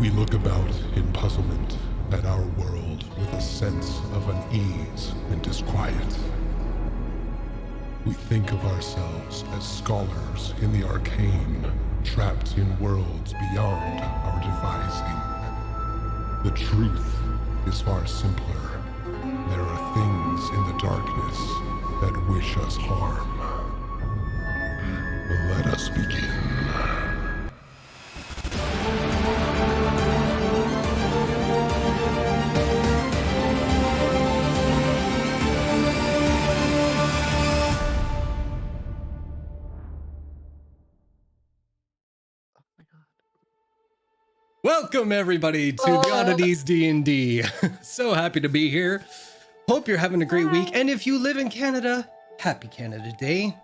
We look about in puzzlement at our world with a sense of unease and disquiet. We think of ourselves as scholars in the arcane, trapped in worlds beyond our devising. The truth is far simpler. There are things in the darkness that wish us harm. Let us begin. Welcome everybody to the Oddities D&D. So happy to be here. Hope you're having a great week. And if you live in Canada, happy Canada Day.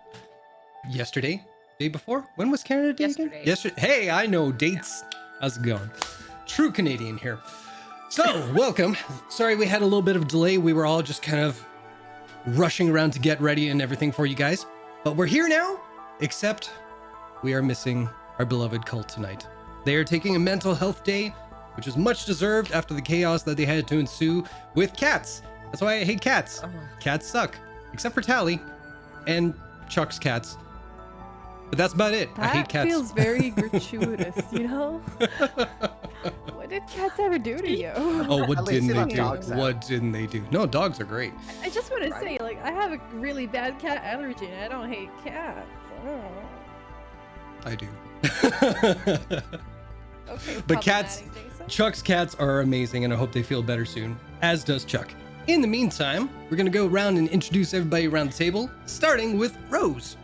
Yesterday, day before? When was Canada Day again? Yesterday. Hey, I know dates. How's it going? True Canadian here. So, welcome. Sorry we had a little bit of delay. We were all just kind of rushing around to get ready and everything for you guys. But we're here now, except we are missing our beloved cult tonight. They are taking a mental health day, which is much deserved after the chaos that they had to ensue with cats. That's why I hate cats. Cats suck, except for Tally and Chuck's cats. But that's about it. I hate cats. That feels very gratuitous, you know? What did cats ever do to you? Oh, what didn't they do? What didn't they do? No, dogs are great. I just want to say, like, I have a really bad cat allergy and I don't hate cats. I do. Okay, but cats, Chuck's cats are amazing and I hope they feel better soon, as does Chuck. In the meantime, we're going to go around and introduce everybody around the table, starting with Rose.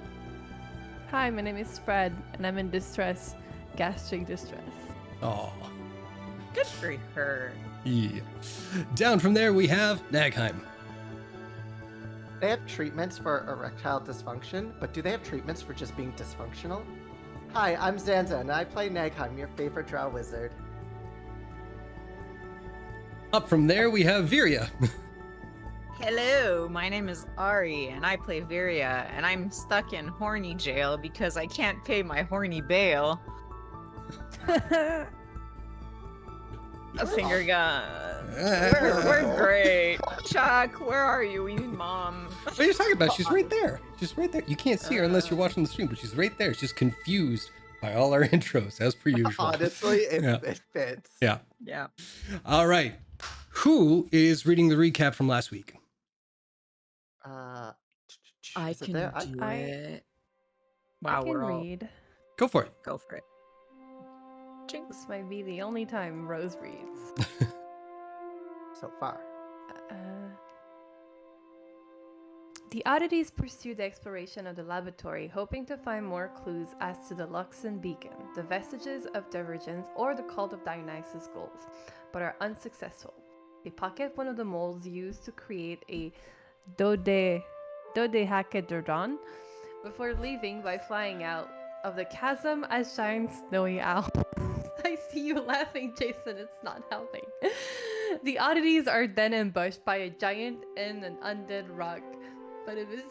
Hi, my name is Fred and I'm in distress, gastric distress. Oh, good for her. Yeah. Down from there, we have Nagheim. They have treatments for erectile dysfunction, but do they have treatments for just being dysfunctional? Hi, I'm Zanza, and I play Nagheim, your favorite drow wizard. Up from there, we have Viria. Hello, my name is Ari, and I play Viria, and I'm stuck in horny jail because I can't pay my horny bail. A finger gun. We're great. Chuck, where are you? We need Mom. What are you talking about? She's right there. She's right there. You can't see her unless you're watching the stream, but she's right there. She's confused by all our intros, as per usual. Honestly, it fits. Yeah. Yeah. All right. Who is reading the recap from last week? I is it can there? do it. Wow, I can we're all... read. Go for it. Go for it. This might be the only time Rose reads. So far. The Oddities pursue the exploration of the laboratory, hoping to find more clues as to the Luxon beacon, the vestiges of divergence, or the cult of Dionysus goals, but are unsuccessful. They pocket one of the molds used to create a dodecahedron before leaving by flying out of the chasm as giant snowy owl. I see you laughing, Jason. It's not helping. The Oddities are then ambushed by a giant and an undead rock. But it was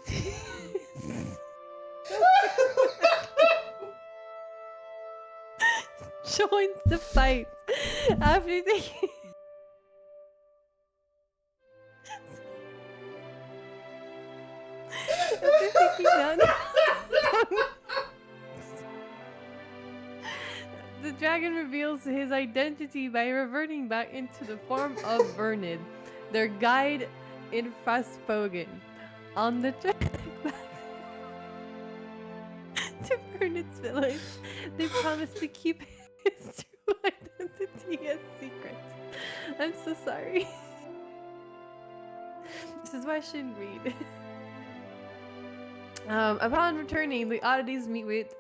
joins the fight after taking down the dragon reveals his identity by reverting back into the form of Vernid, their guide in Frostbogen. On the trek back to Vernid's village, they promise to keep his true identity a secret. I'm so sorry. This is why I shouldn't read. Upon returning, the Oddities meet with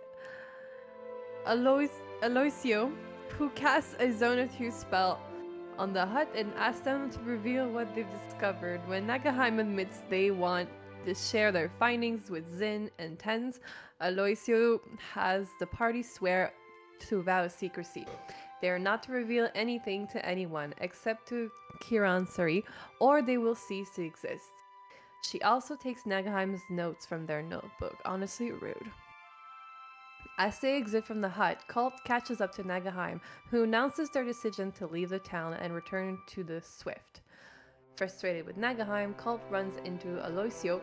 Aloisio, who casts a Zone of Truth spell on the hut and asks them to reveal what they've discovered. When Nagheim admits they want to share their findings with Zin and Tens, Aloisio has the party swear to vow secrecy. They are not to reveal anything to anyone except to Kiran Suri, or they will cease to exist. She also takes Nagheim's notes from their notebook. Honestly, rude. As they exit from the hut, Culp catches up to Nagaheim, who announces their decision to leave the town and return to the Swift. Frustrated with Nagaheim, Culp runs into Aloysio,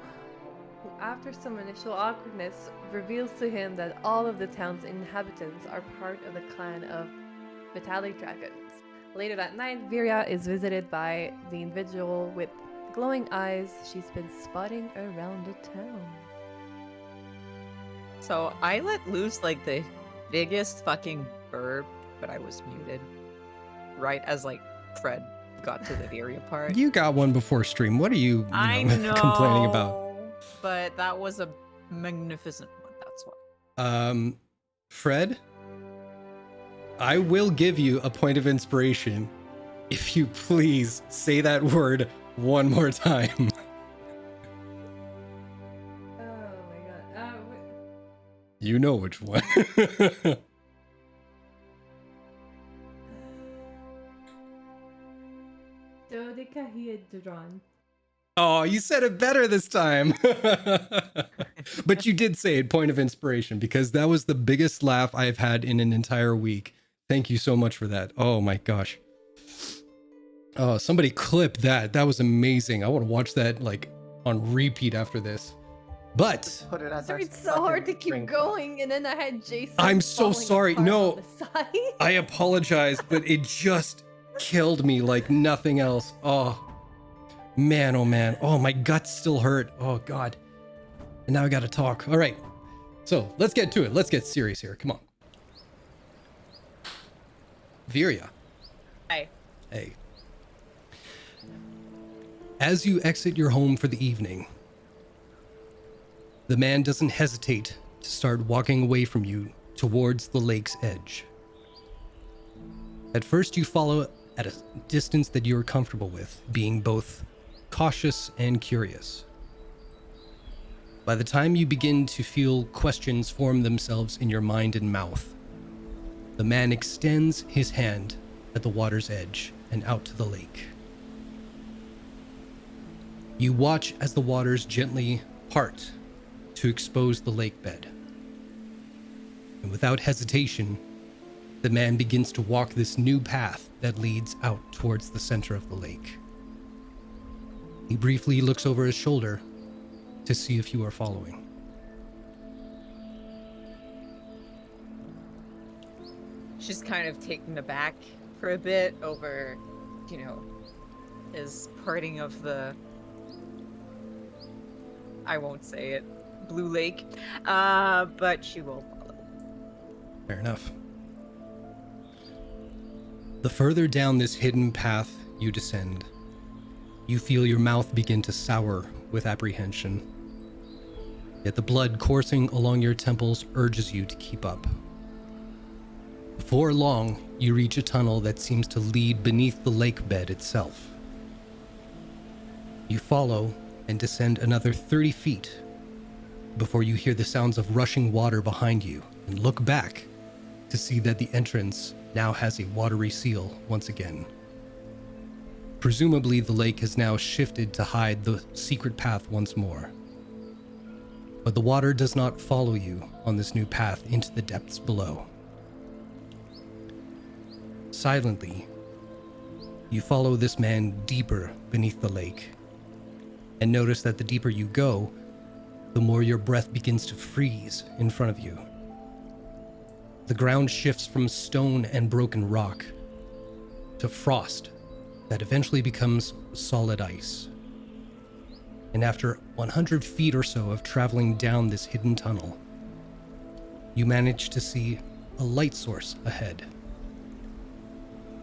who, after some initial awkwardness, reveals to him that all of the town's inhabitants are part of the clan of metallic dragons. Later that night, Viria is visited by the individual with glowing eyes she's been spotting around the town. So I let loose like the biggest fucking burp, but I was muted. Right as like Fred got to the area part. You got one before stream. What are you, I know, complaining about? But that was a magnificent one, that's why. Fred, I will give you a point of inspiration if you please say that word one more time. Oh my god. You know which one. Dodecahedron. Oh, you said it better this time. But you did say it, point of inspiration, because that was the biggest laugh I've had in an entire week. Thank you so much for that. Oh my gosh. Oh, somebody clip that. That was amazing. I want to watch that like on repeat after this. But Put it as our It's so hard to second keep ring. going, and then I had Jason. I'm so falling sorry. apart No. on the side. I apologize, but it just killed me like nothing else. Oh, man. Oh, man. Oh, my guts still hurt. Oh, God. And now I got to talk. All right. So let's get to it. Let's get serious here. Come on. Viria. Hi. Hey. As you exit your home for the evening, the man doesn't hesitate to start walking away from you towards the lake's edge. At first, you follow at a distance that you are comfortable with, being both cautious and curious. By the time you begin to feel questions form themselves in your mind and mouth, the man extends his hand at the water's edge and out to the lake. You watch as the waters gently part to expose the lake bed. And without hesitation, the man begins to walk this new path that leads out towards the center of the lake. He briefly looks over his shoulder to see if you are following. She's kind of taken aback for a bit over, his parting of the, I won't say it, Blue Lake, but she will follow. Fair enough. The further down this hidden path you descend, you feel your mouth begin to sour with apprehension. Yet the blood coursing along your temples urges you to keep up. Before long, you reach a tunnel that seems to lead beneath the lake bed itself. You follow and descend another 30 feet before you hear the sounds of rushing water behind you and look back to see that the entrance now has a watery seal once again. Presumably, the lake has now shifted to hide the secret path once more. But the water does not follow you on this new path into the depths below. Silently, you follow this man deeper beneath the lake, and notice that the deeper you go, the more your breath begins to freeze in front of you. The ground shifts from stone and broken rock to frost that eventually becomes solid ice. And after 100 feet or so of traveling down this hidden tunnel, you manage to see a light source ahead.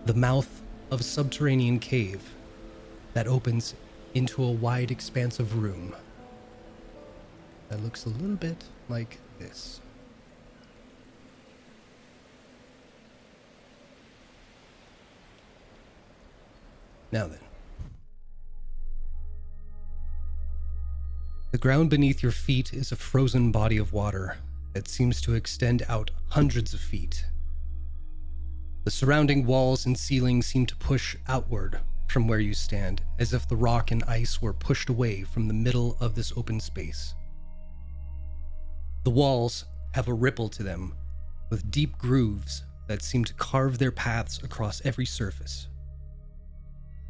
The mouth of a subterranean cave that opens into a wide expanse of room that looks a little bit like this. Now then. The ground beneath your feet is a frozen body of water that seems to extend out hundreds of feet. The surrounding walls and ceiling seem to push outward from where you stand, as if the rock and ice were pushed away from the middle of this open space. The walls have a ripple to them, with deep grooves that seem to carve their paths across every surface.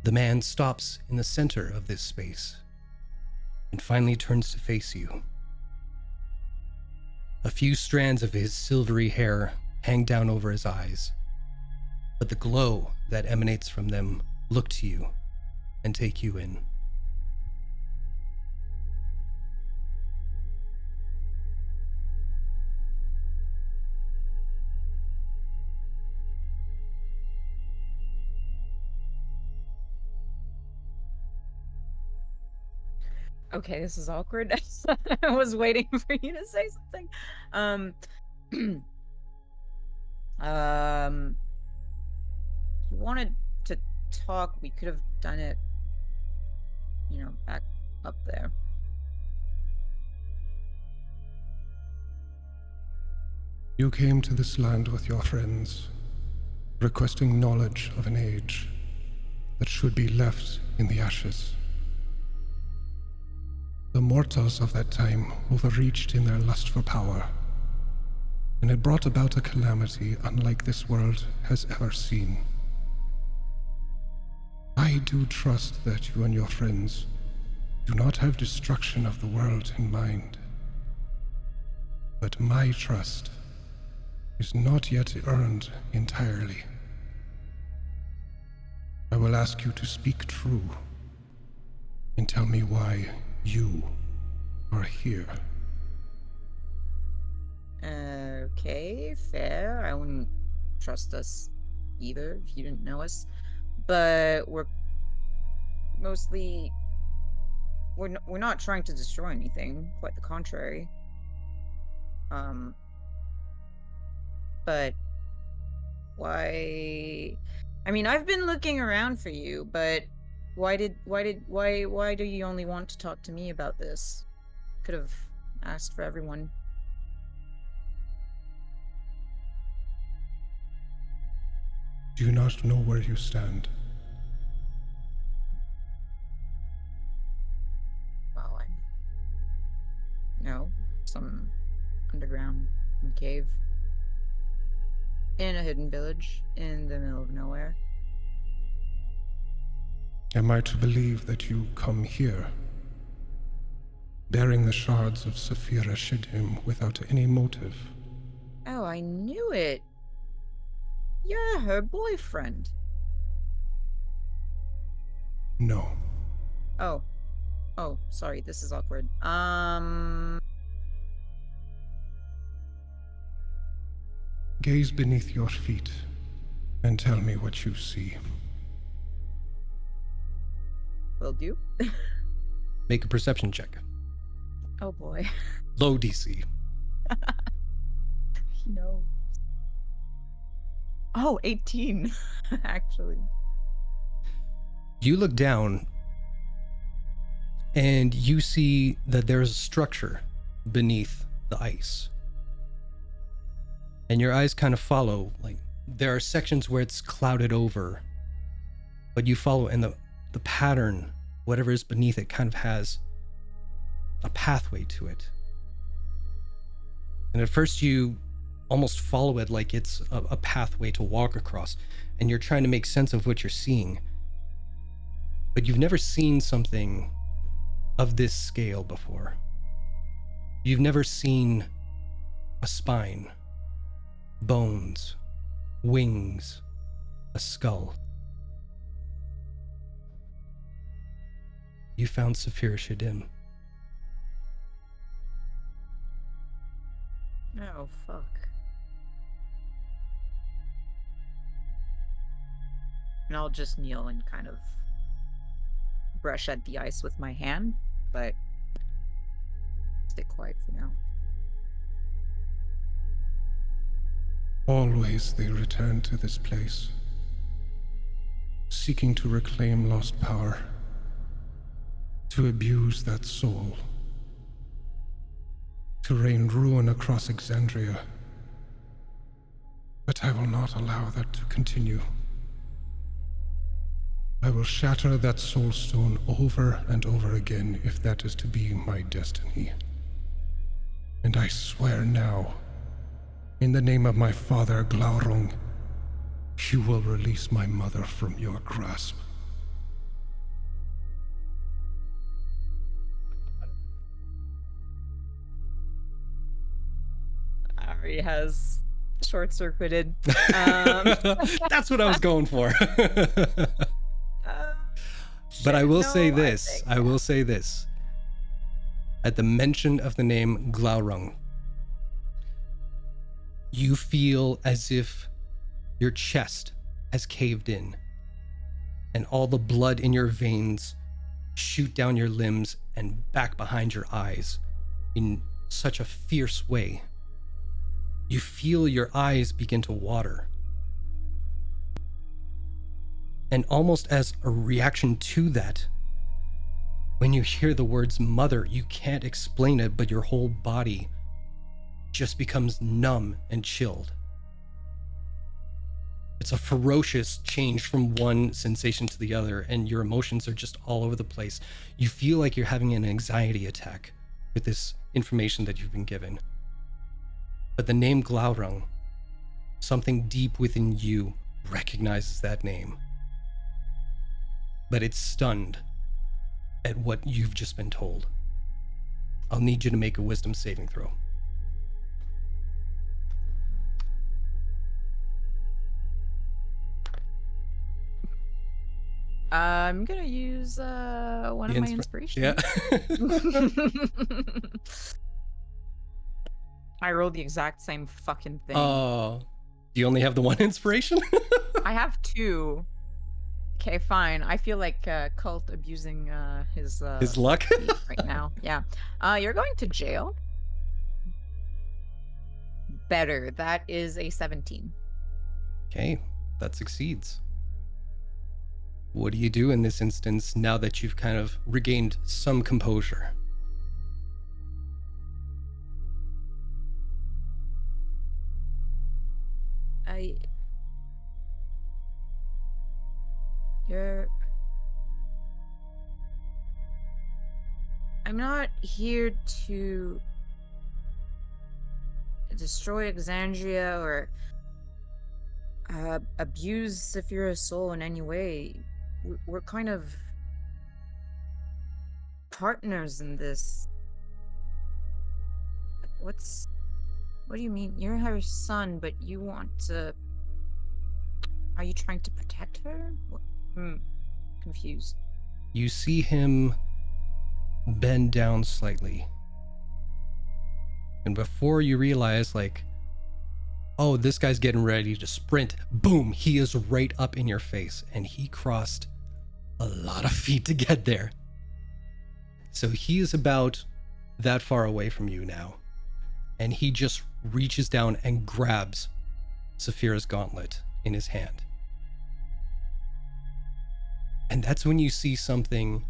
The man stops in the center of this space and finally turns to face you. A few strands of his silvery hair hang down over his eyes, but the glow that emanates from them look to you and take you in. Okay, this is awkward. I was waiting for you to say something. If you wanted to talk, we could have done it, back up there. You came to this land with your friends, requesting knowledge of an age that should be left in the ashes. The mortals of that time overreached in their lust for power, and it brought about a calamity unlike this world has ever seen. I do trust that you and your friends do not have destruction of the world in mind. But my trust is not yet earned entirely. I will ask you to speak true and tell me why you are here. Okay, fair. I wouldn't trust us either if you didn't know us. But we're mostly... We're not trying to destroy anything. Quite the contrary. But why... I mean, I've been looking around for you, but why do you only want to talk to me about this? Could have asked for everyone. Do you not know where you stand? Well, no, some underground cave in a hidden village in the middle of nowhere. Am I to believe that you come here, bearing the shards of Saphira Shidhim without any motive? Oh, I knew it. You're her boyfriend. No. Oh, sorry, this is awkward. Gaze beneath your feet and tell me what you see. Will do. Make a perception check. Oh boy. Low DC. No. Oh, 18, actually. You look down and you see that there's a structure beneath the ice. And your eyes kind of follow, like there are sections where it's clouded over, but you follow, and the pattern, whatever is beneath it, kind of has a pathway to it. And at first you almost follow it like it's a pathway to walk across, and you're trying to make sense of what you're seeing. But you've never seen something of this scale before. You've never seen a spine, bones, wings, a skull. You found Saphira Shidhim. Oh, fuck. And I'll just kneel and kind of brush at the ice with my hand, but stay quiet for now. Always they return to this place, seeking to reclaim lost power, to abuse that soul, to rain ruin across Exandria. But I will not allow that to continue. I will shatter that soul stone over and over again if that is to be my destiny. And I swear now In the name of my father, Glaurung, you will release my mother from your grasp. Ari has short-circuited. That's what I was going for. But I will say this. I will say this. At the mention of the name Glaurung, you feel as if your chest has caved in and all the blood in your veins shoot down your limbs and back behind your eyes in such a fierce way. You feel your eyes begin to water. And almost as a reaction to that, when you hear the words mother, you can't explain it, but your whole body just becomes numb and chilled. It's a ferocious change from one sensation to the other, and your emotions are just all over the place. You feel like you're having an anxiety attack with this information that you've been given. But the name Glaurung, something deep within you recognizes that name. But it's stunned at what you've just been told. I'll need you to make a wisdom saving throw. I'm gonna use one of my inspirations. Yeah. I rolled the exact same fucking thing. Oh, do you only have the one inspiration? I have 2. Okay, fine. I feel like Cult abusing his luck right now. Yeah. You're going to jail. Better. That is a 17. Okay, that succeeds. What do you do in this instance now that you've kind of regained some composure? I'm not here to destroy Exandria or abuse Saphira's soul in any way. We're kind of partners in this. What do you mean? You're her son, but you want to... Are you trying to protect her? Confused. You see him bend down slightly. And before you realize, like, oh, this guy's getting ready to sprint, boom, he is right up in your face. And he crossed a lot of feet to get there. So he is about that far away from you now. And he just reaches down and grabs Saphira's gauntlet in his hand. And that's when you see something,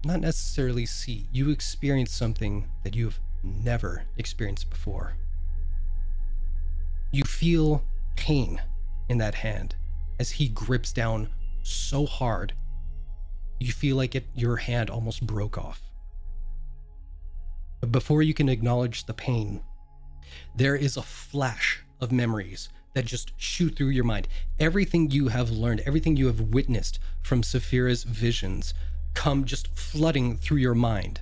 not necessarily see, you experience something that you've never experienced before. You feel pain in that hand as he grips down so hard. You feel like your hand almost broke off. But before you can acknowledge the pain, there is a flash of memories that just shoot through your mind. Everything you have learned, everything you have witnessed from Saphira's visions come just flooding through your mind.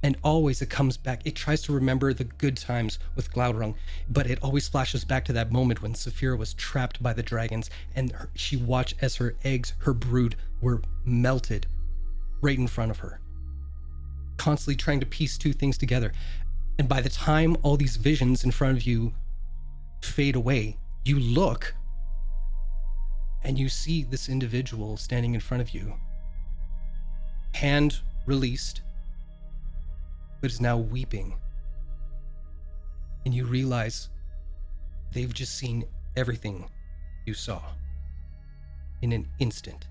And always it comes back. It tries to remember the good times with Glaurung, but it always flashes back to that moment when Saphira was trapped by the dragons and she watched as her eggs, her brood, were melted right in front of her. Constantly trying to piece two things together. And by the time all these visions in front of you fade away, you look and you see this individual standing in front of you, hand released, but is now weeping. And you realize they've just seen everything you saw in an instant.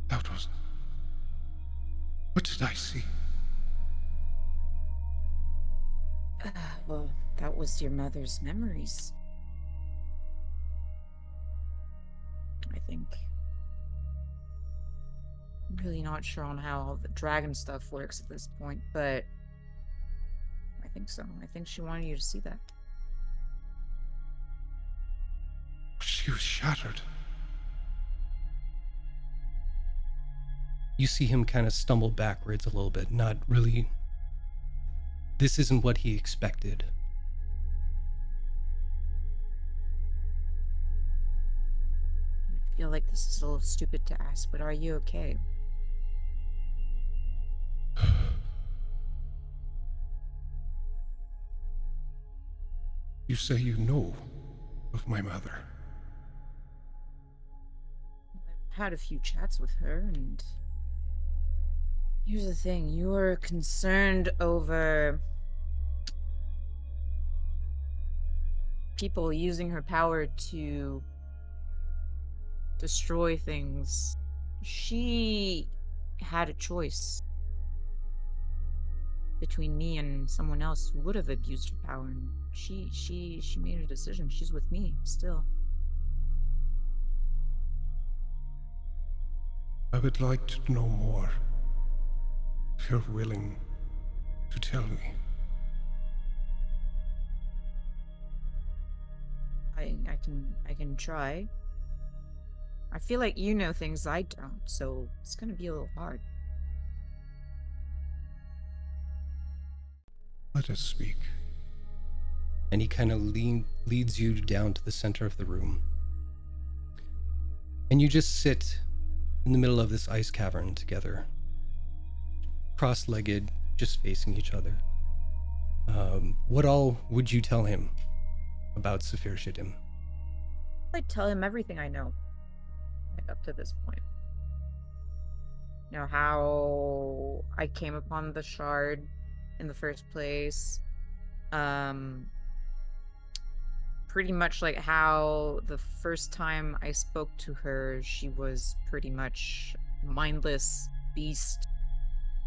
That was... What did I see? Well, that was your mother's memories. think. I'm really not sure on how all the dragon stuff works at this point, but I think so. I think she wanted you to see that. She was shattered. You see him kind of stumble backwards a little bit, not really. This isn't what he expected. I feel like this is a little stupid to ask, but are you okay? You say you know of my mother. I've had a few chats with her, and here's the thing. You were concerned over people using her power to destroy things. She had a choice between me and someone else who would have abused her power, and she made a decision. She's with me still. I would like to know more. If you're willing to tell me. I can try. I feel like you know things I don't, so it's gonna be a little hard. Let us speak. And he kind of leads you down to the center of the room. And you just sit in the middle of this ice cavern together, cross-legged, just facing each other. What all would you tell him about Saphir Shittim? I tell him everything I know, like up to this point. You know, how I came upon the shard in the first place. Pretty much like how the first time I spoke to her, she was pretty much mindless beast.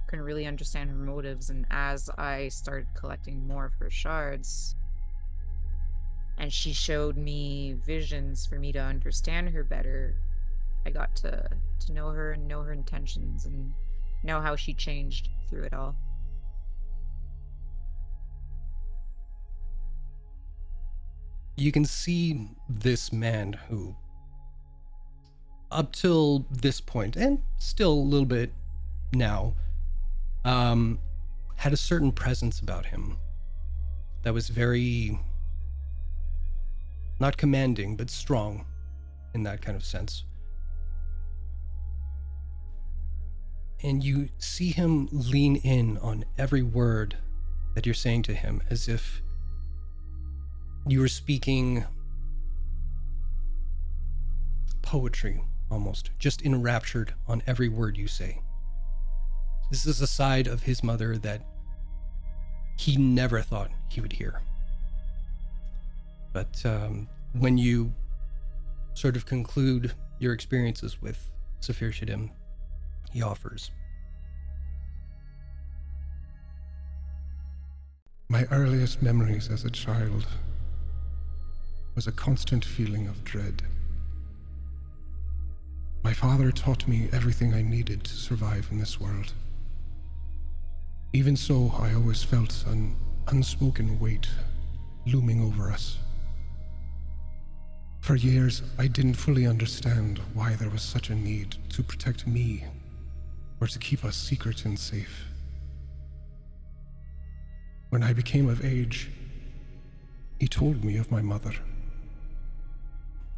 Couldn't really understand her motives, and as I started collecting more of her shards, and she showed me visions for me to understand her better, I got to know her and know her intentions and know how she changed through it all. You can see this man who, up till this point, and still a little bit now, had a certain presence about him that was very, not commanding, but strong in that kind of sense. And you see him lean in on every word that you're saying to him, as if you were speaking poetry, almost, just enraptured on every word you say. This is a side of his mother that he never thought he would hear. But when you sort of conclude your experiences with Saphir Shittim, he offers. My earliest memories as a child was a constant feeling of dread. My father taught me everything I needed to survive in this world. Even so, I always felt an unspoken weight looming over us. For years, I didn't fully understand why there was such a need to protect me or to keep us secret and safe. When I became of age, he told me of my mother,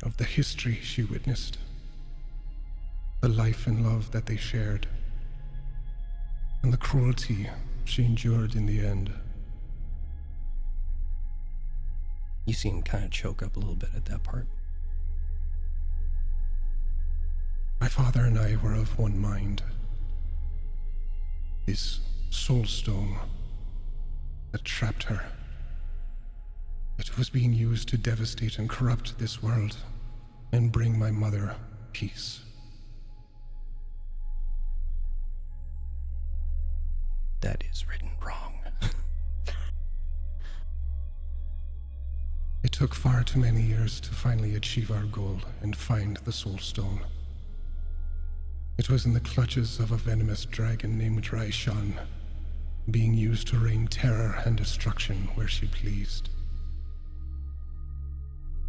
of the history she witnessed, the life and love that they shared, and the cruelty she endured in the end. You see him kind of choke up a little bit at that part. My father and I were of one mind. This soul stone that trapped her. It was being used to devastate and corrupt this world and bring my mother peace. That is written wrong. It took far too many years to finally achieve our goal and find the Soul Stone. It was in the clutches of a venomous dragon named Raishan, being used to rain terror and destruction where she pleased.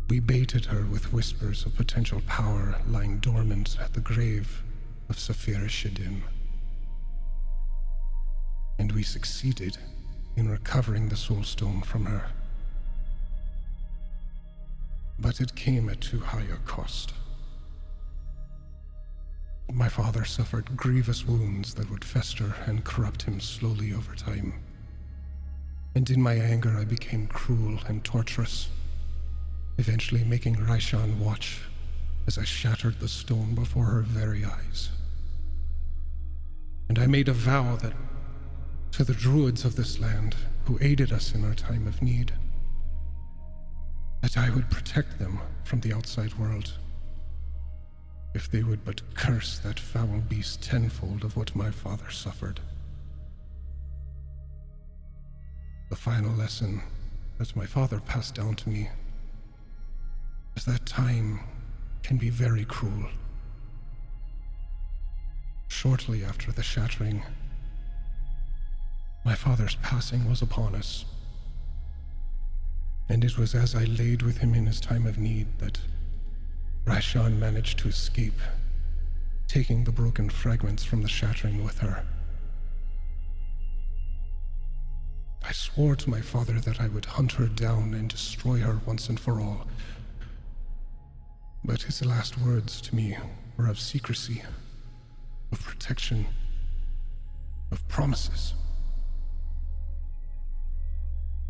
We baited her with whispers of potential power lying dormant at the grave of Saphira Shadim. And we succeeded in recovering the Soul Stone from her. But it came at too high a cost. My father suffered grievous wounds that would fester and corrupt him slowly over time. And in my anger I became cruel and torturous, eventually making Raishan watch as I shattered the stone before her very eyes. And I made a vow that to the druids of this land who aided us in our time of need, that I would protect them from the outside world, if they would but curse that foul beast tenfold of what my father suffered. The final lesson that my father passed down to me is that time can be very cruel. Shortly after the shattering, my father's passing was upon us, and it was as I laid with him in his time of need that Raishan managed to escape, taking the broken fragments from the shattering with her. I swore to my father that I would hunt her down and destroy her once and for all. But his last words to me were of secrecy, of protection, of promises.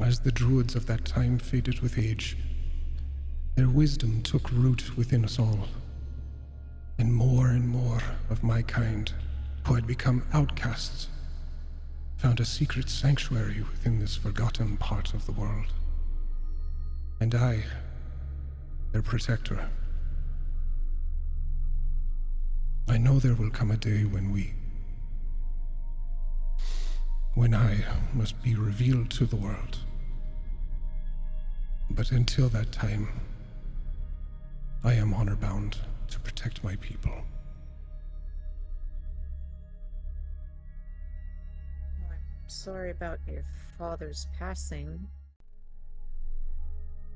As the druids of that time faded with age, their wisdom took root within us all, and more of my kind, who had become outcasts, found a secret sanctuary within this forgotten part of the world. And I, their protector, I know there will come a day when I must be revealed to the world. But until that time, I am honor-bound to protect my people. I'm sorry about your father's passing.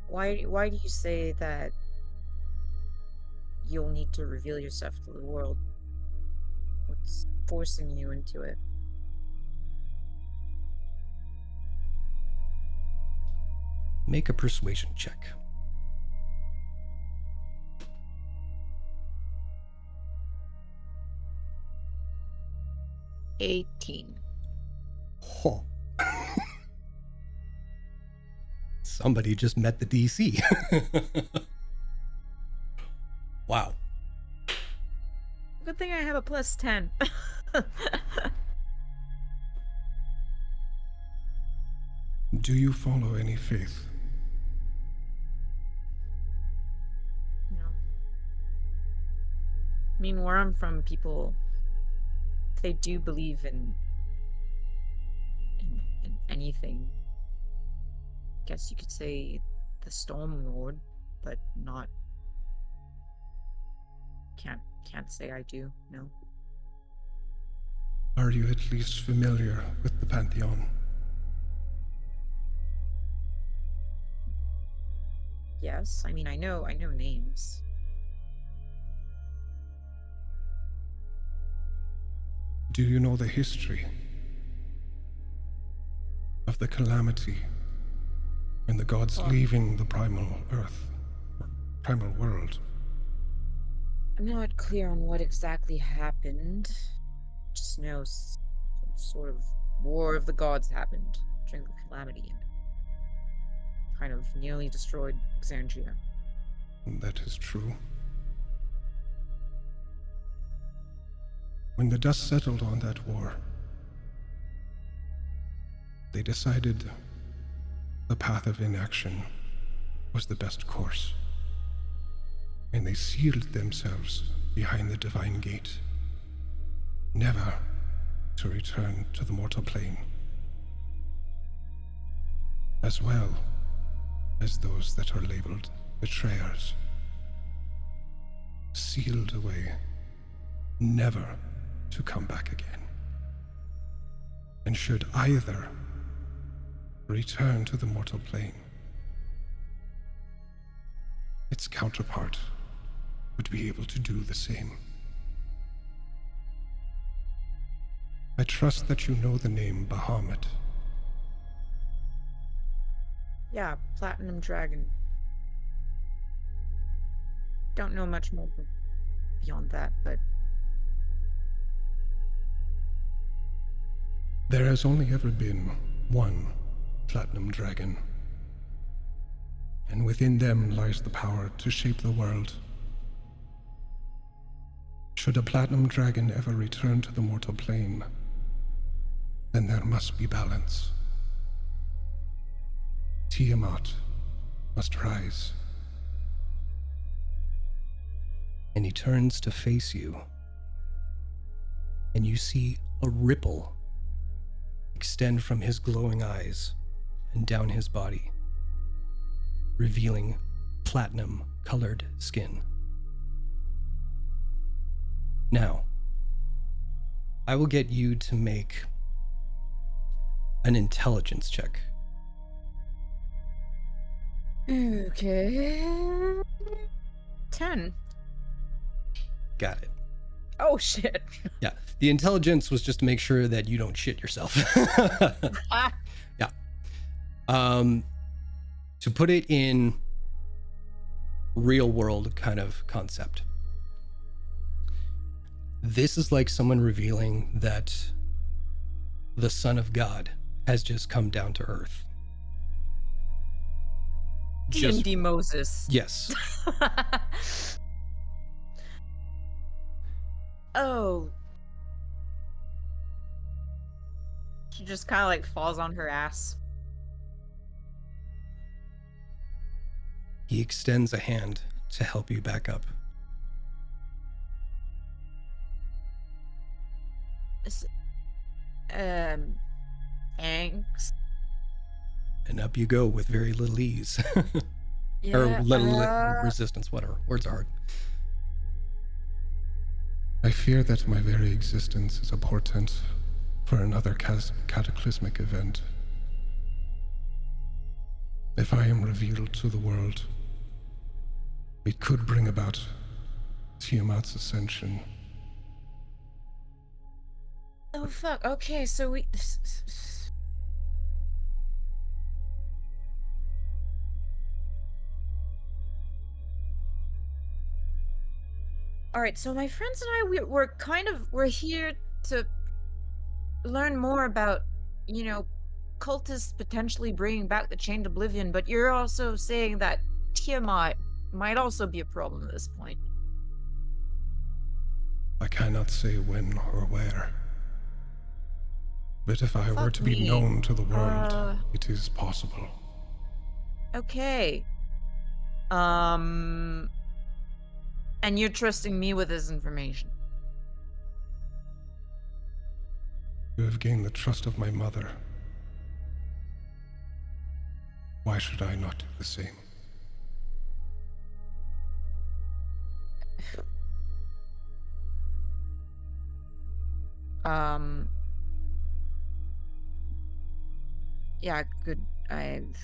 Why do you say that you'll need to reveal yourself to the world? What's forcing you into it? Make a persuasion check. Oh. Somebody just met the DC. Wow. Good thing I have a +10. Do you follow any faith? No. I mean, where I'm from, people, they do believe in anything. Guess you could say the Storm Lord, but not. Can't say I do. No. Are you at least familiar with the Pantheon? Yes, I mean, I know names. Do you know the history of the calamity and the gods leaving the primal world? I'm not clear on what exactly happened. Just know some sort of war of the gods happened during the calamity and kind of nearly destroyed Exandria. That is true. When the dust settled on that war, they decided the path of inaction was the best course, and they sealed themselves behind the divine gate, never to return to the mortal plane. As well, as those that are labeled betrayers, sealed away, never to come back again. And should either return to the mortal plane, its counterpart would be able to do the same. I trust that you know the name Bahamut. Yeah, Platinum Dragon. Don't know much more beyond that, but There has only ever been one Platinum Dragon, and within them lies the power to shape the world. Should a Platinum Dragon ever return to the mortal plane, then there must be balance. Tiamat must rise. And he turns to face you, and you see a ripple extend from his glowing eyes and down his body, revealing platinum-colored skin. Now, I will get you to make an intelligence check. okay. 10. Got it. Oh shit. Yeah, the intelligence was just to make sure that you don't shit yourself. Yeah. To put it in real world kind of concept, this is like someone revealing that the Son of God has just come down to Earth. D&D Moses. Yes. Oh. She just kind of like falls on her ass. He extends a hand to help you back up. Thanks. And up you go with very little ease. Yeah, or little resistance, whatever. Words are hard. I fear that my very existence is a portent for another cataclysmic event. If I am revealed to the world, it could bring about Tiamat's ascension. Oh fuck. Okay, so we. All right, so my friends and I, we're here to learn more about, cultists potentially bringing back the Chained Oblivion, but you're also saying that Tiamat might also be a problem at this point. I cannot say when or where. But if I were to be known to the world, it is possible. Okay. And you're trusting me with this information. You have gained the trust of my mother. Why should I not do the same? Yeah, good. I'm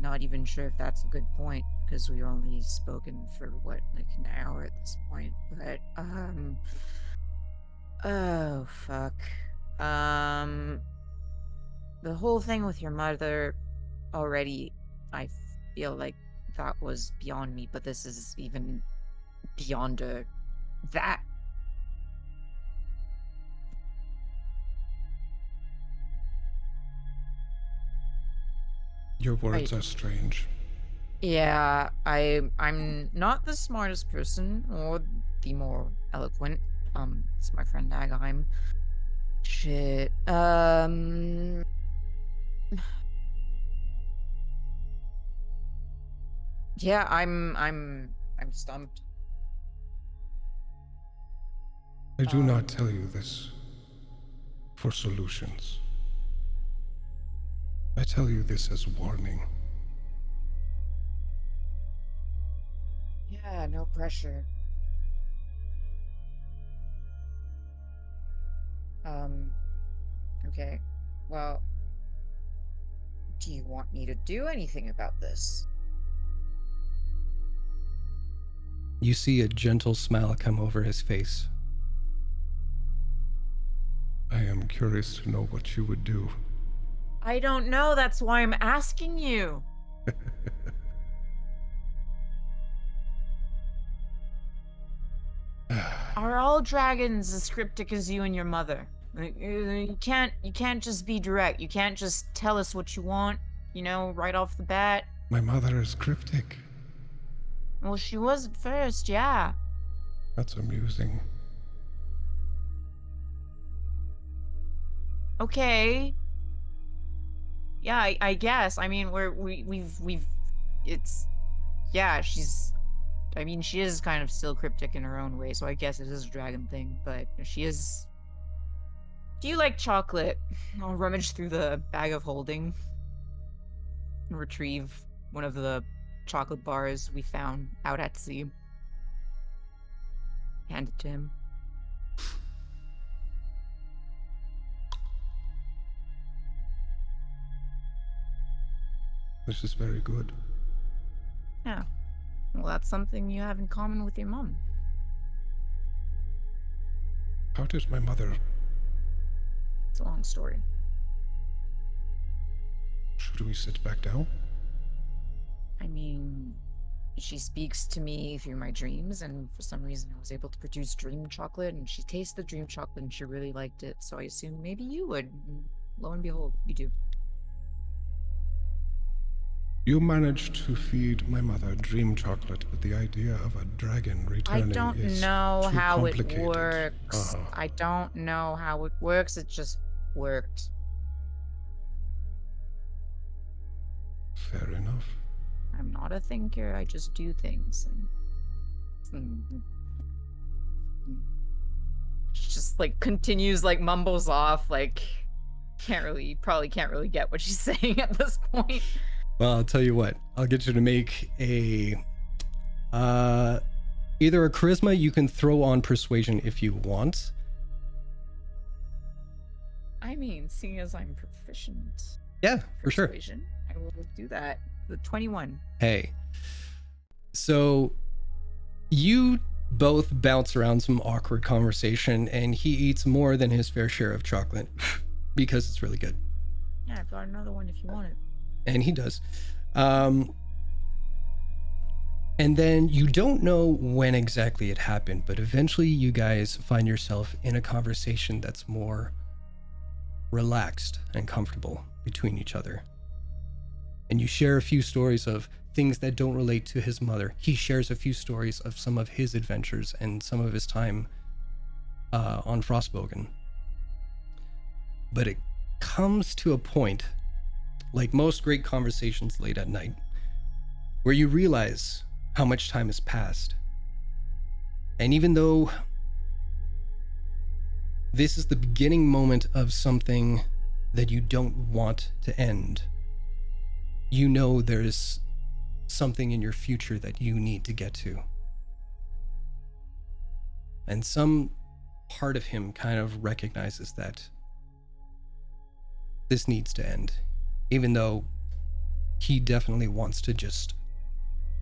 not even sure if that's a good point, because we've only spoken for what, like an hour at this point. But oh fuck. The whole thing with your mother already, I feel like that was beyond me, but this is even beyond that. Your words are strange. Yeah, I'm not the smartest person or the more eloquent. It's my friend Nagheim. Shit. Yeah, I'm stumped. I do not tell you this for solutions. I tell you this as warning. No pressure. Okay. Well, do you want me to do anything about this? You see a gentle smile come over his face. I am curious to know what you would do. I don't know, that's why I'm asking you. Are all dragons as cryptic as you and your mother? Like, you can't just be direct. You can't just tell us what you want, right off the bat. My mother is cryptic. Well, she was at first, yeah. That's amusing. Okay. Yeah, I guess. I mean, she is kind of still cryptic in her own way, so I guess it is a dragon thing, but she is... Do you like chocolate? I'll rummage through the bag of holding and retrieve one of the chocolate bars we found out at sea. Hand it to him. This is very good. Yeah. Well, that's something you have in common with your mom. How did my mother... It's a long story. Should we sit back down? I mean, she speaks to me through my dreams, and for some reason I was able to produce dream chocolate, and she tasted the dream chocolate and she really liked it, so I assumed maybe you would. And lo and behold, you do. You managed to feed my mother dream chocolate, but the idea of a dragon returning I don't is know too how it complicated. works. I don't know how it works. It just worked. Fair enough. I'm not a thinker. I just do things. And just like continues, like mumbles off, like probably can't really get what she's saying at this point. Well, I'll tell you what. I'll get you to make a either a charisma. You can throw on persuasion if you want. I mean, seeing as I'm proficient, Yeah, for sure. persuasion, I will do that. The 21. Hey, so you both bounce around some awkward conversation, and he eats more than his fair share of chocolate because it's really good. Yeah, I've got another one if you want it. And he does. And then you don't know when exactly it happened, but eventually you guys find yourself in a conversation that's more relaxed and comfortable between each other. And you share a few stories of things that don't relate to his mother. He shares a few stories of some of his adventures and some of his time on Frostbogen. But it comes to a point, like most great conversations late at night, where you realize how much time has passed. And even though this is the beginning moment of something that you don't want to end, you know there's something in your future that you need to get to. And some part of him kind of recognizes that this needs to end, even though he definitely wants to just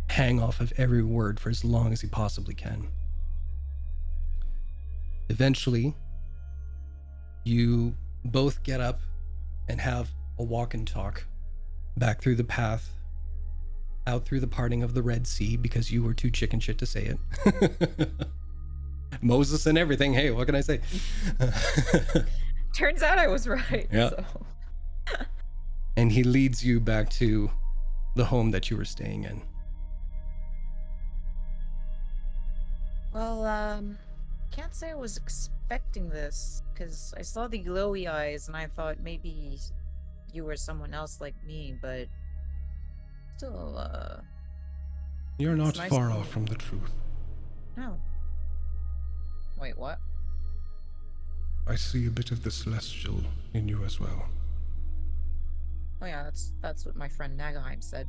hang off of every word for as long as he possibly can. Eventually, you both get up and have a walk and talk back through the path, out through the parting of the Red Sea, because you were too chicken shit to say it. Moses and everything. Hey, what can I say? Turns out I was right. Yeah. So. And he leads you back to the home that you were staying in. Well, can't say I was expecting this, because I saw the glowy eyes and I thought maybe you were someone else like me, but still, You're not it's nice far to- off from the truth. no. Wait, what? I see a bit of the celestial in you as well. Oh yeah, that's what my friend Nagaheim said.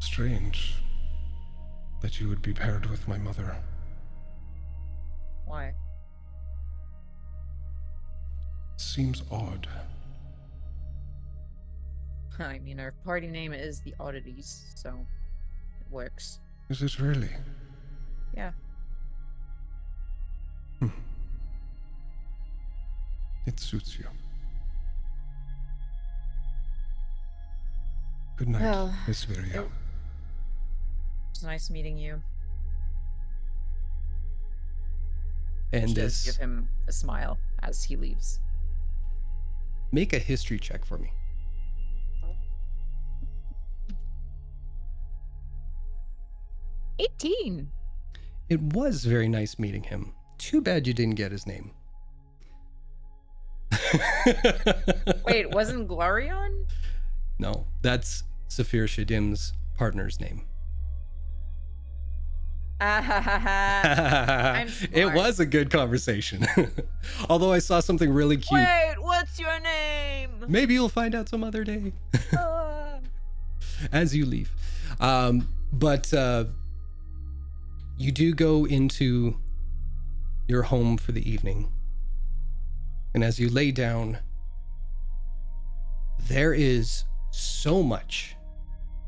Strange that you would be paired with my mother. Why? Seems odd. I mean, our party name is the Oddities, so it works. Is it really? Yeah. It suits you. Good night, Well, Miss Viria. It's nice meeting you. And She does this, give him a smile as he leaves. make a history check for me. 18. It was very nice meeting him. Too bad you didn't get his name. Wait, wasn't Glorion? No, that's Saphir Shadim's partner's name. I'm It smart. was a good conversation. Although I saw something really cute. Wait, what's your name? Maybe you'll find out some other day as you leave. But you do go into your home for the evening. And as you lay down, there is so much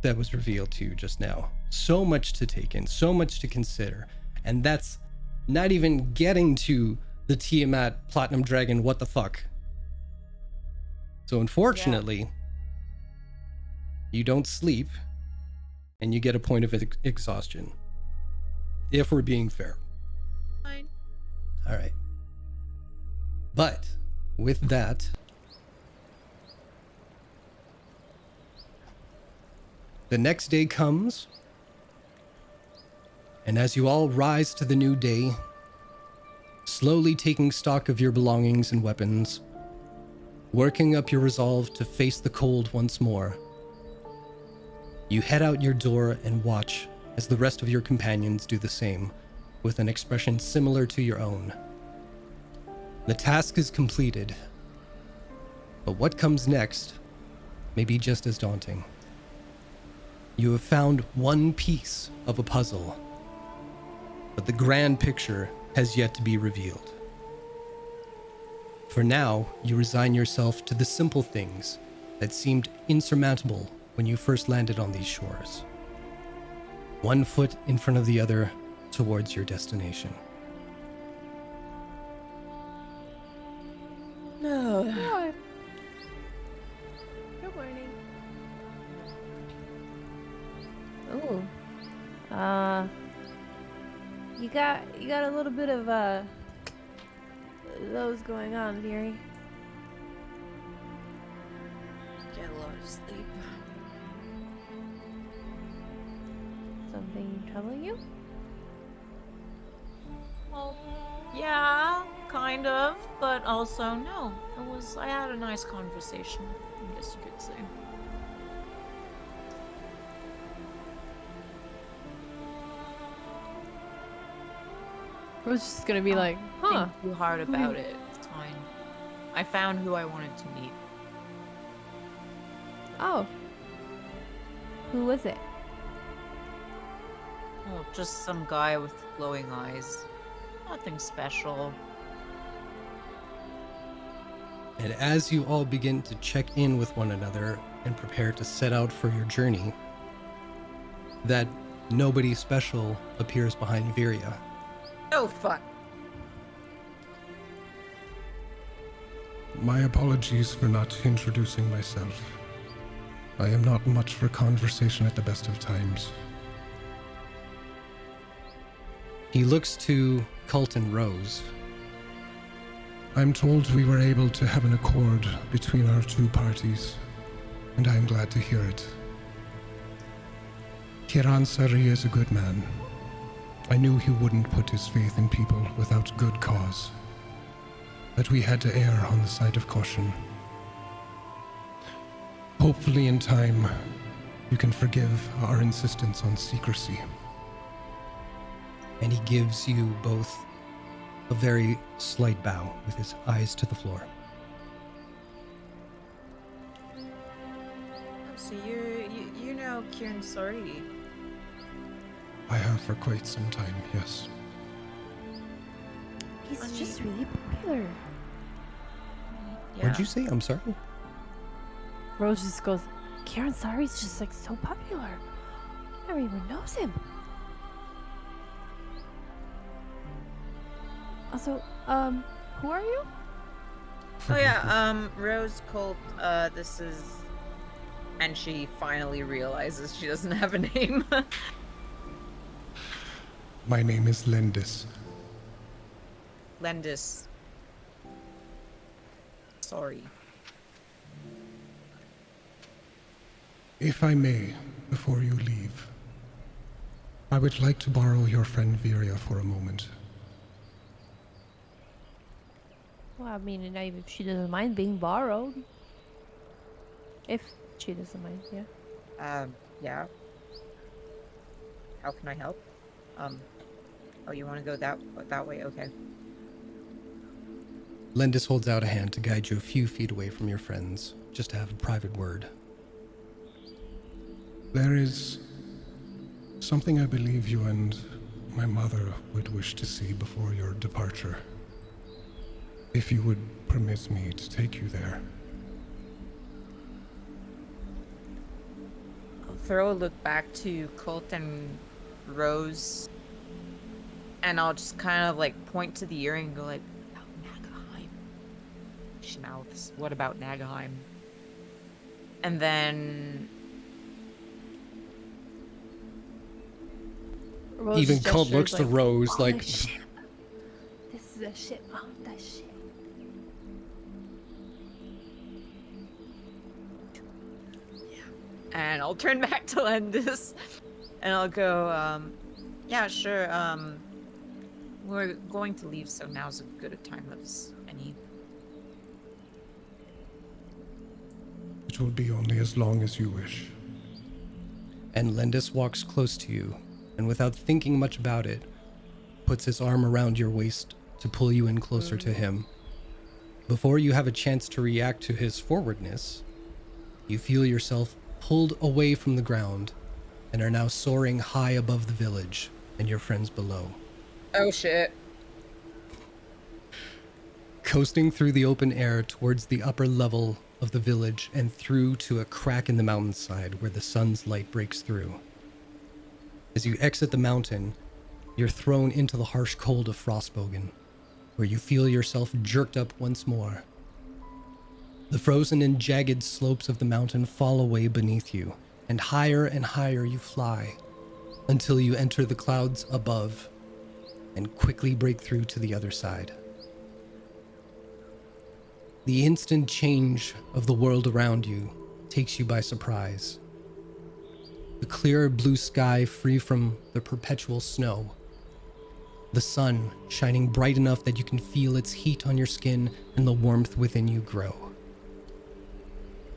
that was revealed to you just now. So much to take in, so much to consider. And that's not even getting to the Tiamat Platinum Dragon, what the fuck. So unfortunately, you don't sleep and you get a point of exhaustion. If we're being fair. Fine. All right. But with that, the next day comes, and as you all rise to the new day, slowly taking stock of your belongings and weapons, working up your resolve to face the cold once more, you head out your door and watch as the rest of your companions do the same, with an expression similar to your own. The task is completed, but what comes next may be just as daunting. You have found one piece of a puzzle, but the grand picture has yet to be revealed. For now, you resign yourself to the simple things that seemed insurmountable when you first landed on these shores. One foot in front of the other towards your destination. No. Oh. Good morning. Oh. You got a little bit of those going on, dearie. Get a lot of sleep. Something troubling you? Well, yeah, kind of, but also no. I had a nice conversation, I guess you could say. I was just gonna be like, huh? Think too hard about it. It's fine. I found who I wanted to meet. Oh. Who was it? Oh, just some guy with glowing eyes. Nothing special. And as you all begin to check in with one another and prepare to set out for your journey, that nobody special appears behind Viria. Oh, fuck. My apologies for not introducing myself. I am not much for conversation at the best of times. He looks to Colton Rose. I'm told we were able to have an accord between our two parties, and I am glad to hear it. Kiran Sari is a good man. I knew he wouldn't put his faith in people without good cause. But we had to err on the side of caution. Hopefully in time, you can forgive our insistence on secrecy. And he gives you both a very slight bow with his eyes to the floor. So you know know Kieran Sorry? I have for quite some time, yes. He's just really popular. Yeah. What'd you say? I'm sorry? Rose just goes, Kieran Sari's just like so popular. Everyone knows him. Also, who are you? Oh yeah, Rose Colt, this is... And she finally realizes she doesn't have a name. My name is Lindis. Lendis. Sorry. If I may, before you leave, I would like to borrow your friend Viria for a moment. Well, I mean, and if she doesn't mind being borrowed. If she doesn't mind, yeah. Yeah. How can I help? Oh, you want to go that way? Okay. Lendis holds out a hand to guide you a few feet away from your friends, just to have a private word. There is something I believe you and my mother would wish to see before your departure. If you would permit me to take you there. I'll throw a look back to Colt and Rose, and I'll just kind of like point to the earring and go like, "About Nagaheim." She mouths, "What about Nagaheim?" And then Rose Even Colt gestures looks to Rose "Oh, like... the ship. This is a ship. Oh, that ship. and I'll turn back to Lendis, and I'll go, yeah, sure, we're going to leave, so now's as good a time as any. It will be only as long as you wish. And Lendis walks close to you, and without thinking much about it, puts his arm around your waist to pull you in closer to him. Before you have a chance to react to his forwardness, you feel yourself pulled away from the ground and are now soaring high above the village and your friends below. Oh shit. Coasting through the open air towards the upper level of the village and through to a crack in the mountainside where the sun's light breaks through. As you exit the mountain, you're thrown into the harsh cold of Frostbogen, where you feel yourself jerked up once more. The frozen and jagged slopes of the mountain fall away beneath you, and higher you fly, until you enter the clouds above and quickly break through to the other side. The instant change of the world around you takes you by surprise. The clear blue sky free from the perpetual snow. The sun shining bright enough that you can feel its heat on your skin and the warmth within you grow.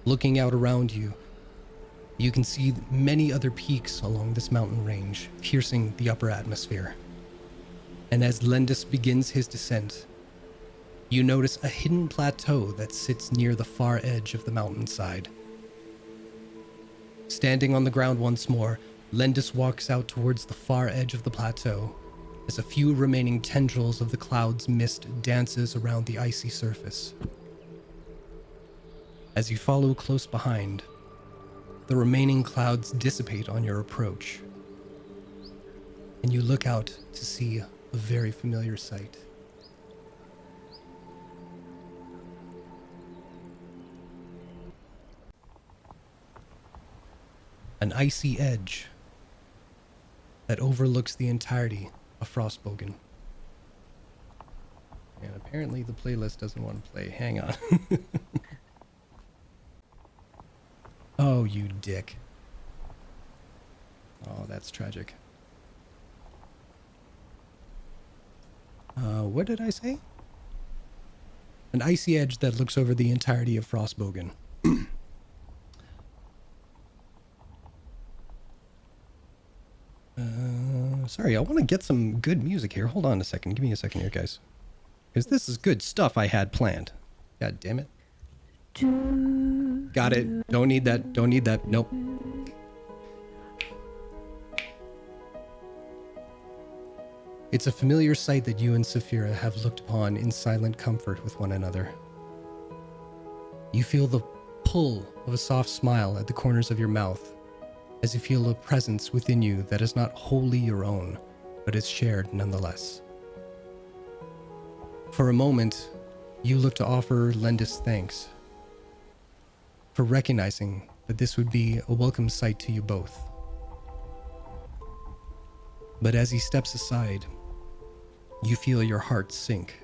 Looking out around you, you can see many other peaks along this mountain range, piercing the upper atmosphere. And as Lendis begins his descent, you notice a hidden plateau that sits near the far edge of the mountainside. Standing on the ground once more, Lendis walks out towards the far edge of the plateau, as a few remaining tendrils of the cloud's mist dances around the icy surface. As you follow close behind, the remaining clouds dissipate on your approach, and you look out to see a very familiar sight. An icy edge that overlooks the entirety of Frostbogen. And apparently the playlist doesn't want to play. Hang on. Oh, you dick. Oh, that's tragic. What did I say? An icy edge that looks over the entirety of Frostbogen. Sorry, I want to get some good music here. Hold on a second. Give me a second here, guys. Because this is good stuff I had planned. God damn it. Got it. Don't need that. Don't need that. Nope. It's a familiar sight that you and Saphira have looked upon in silent comfort with one another. You feel the pull of a soft smile at the corners of your mouth, as you feel a presence within you that is not wholly your own, but is shared nonetheless. For a moment, you look to offer Lendis thanks for recognizing that this would be a welcome sight to you both. But as he steps aside, you feel your heart sink.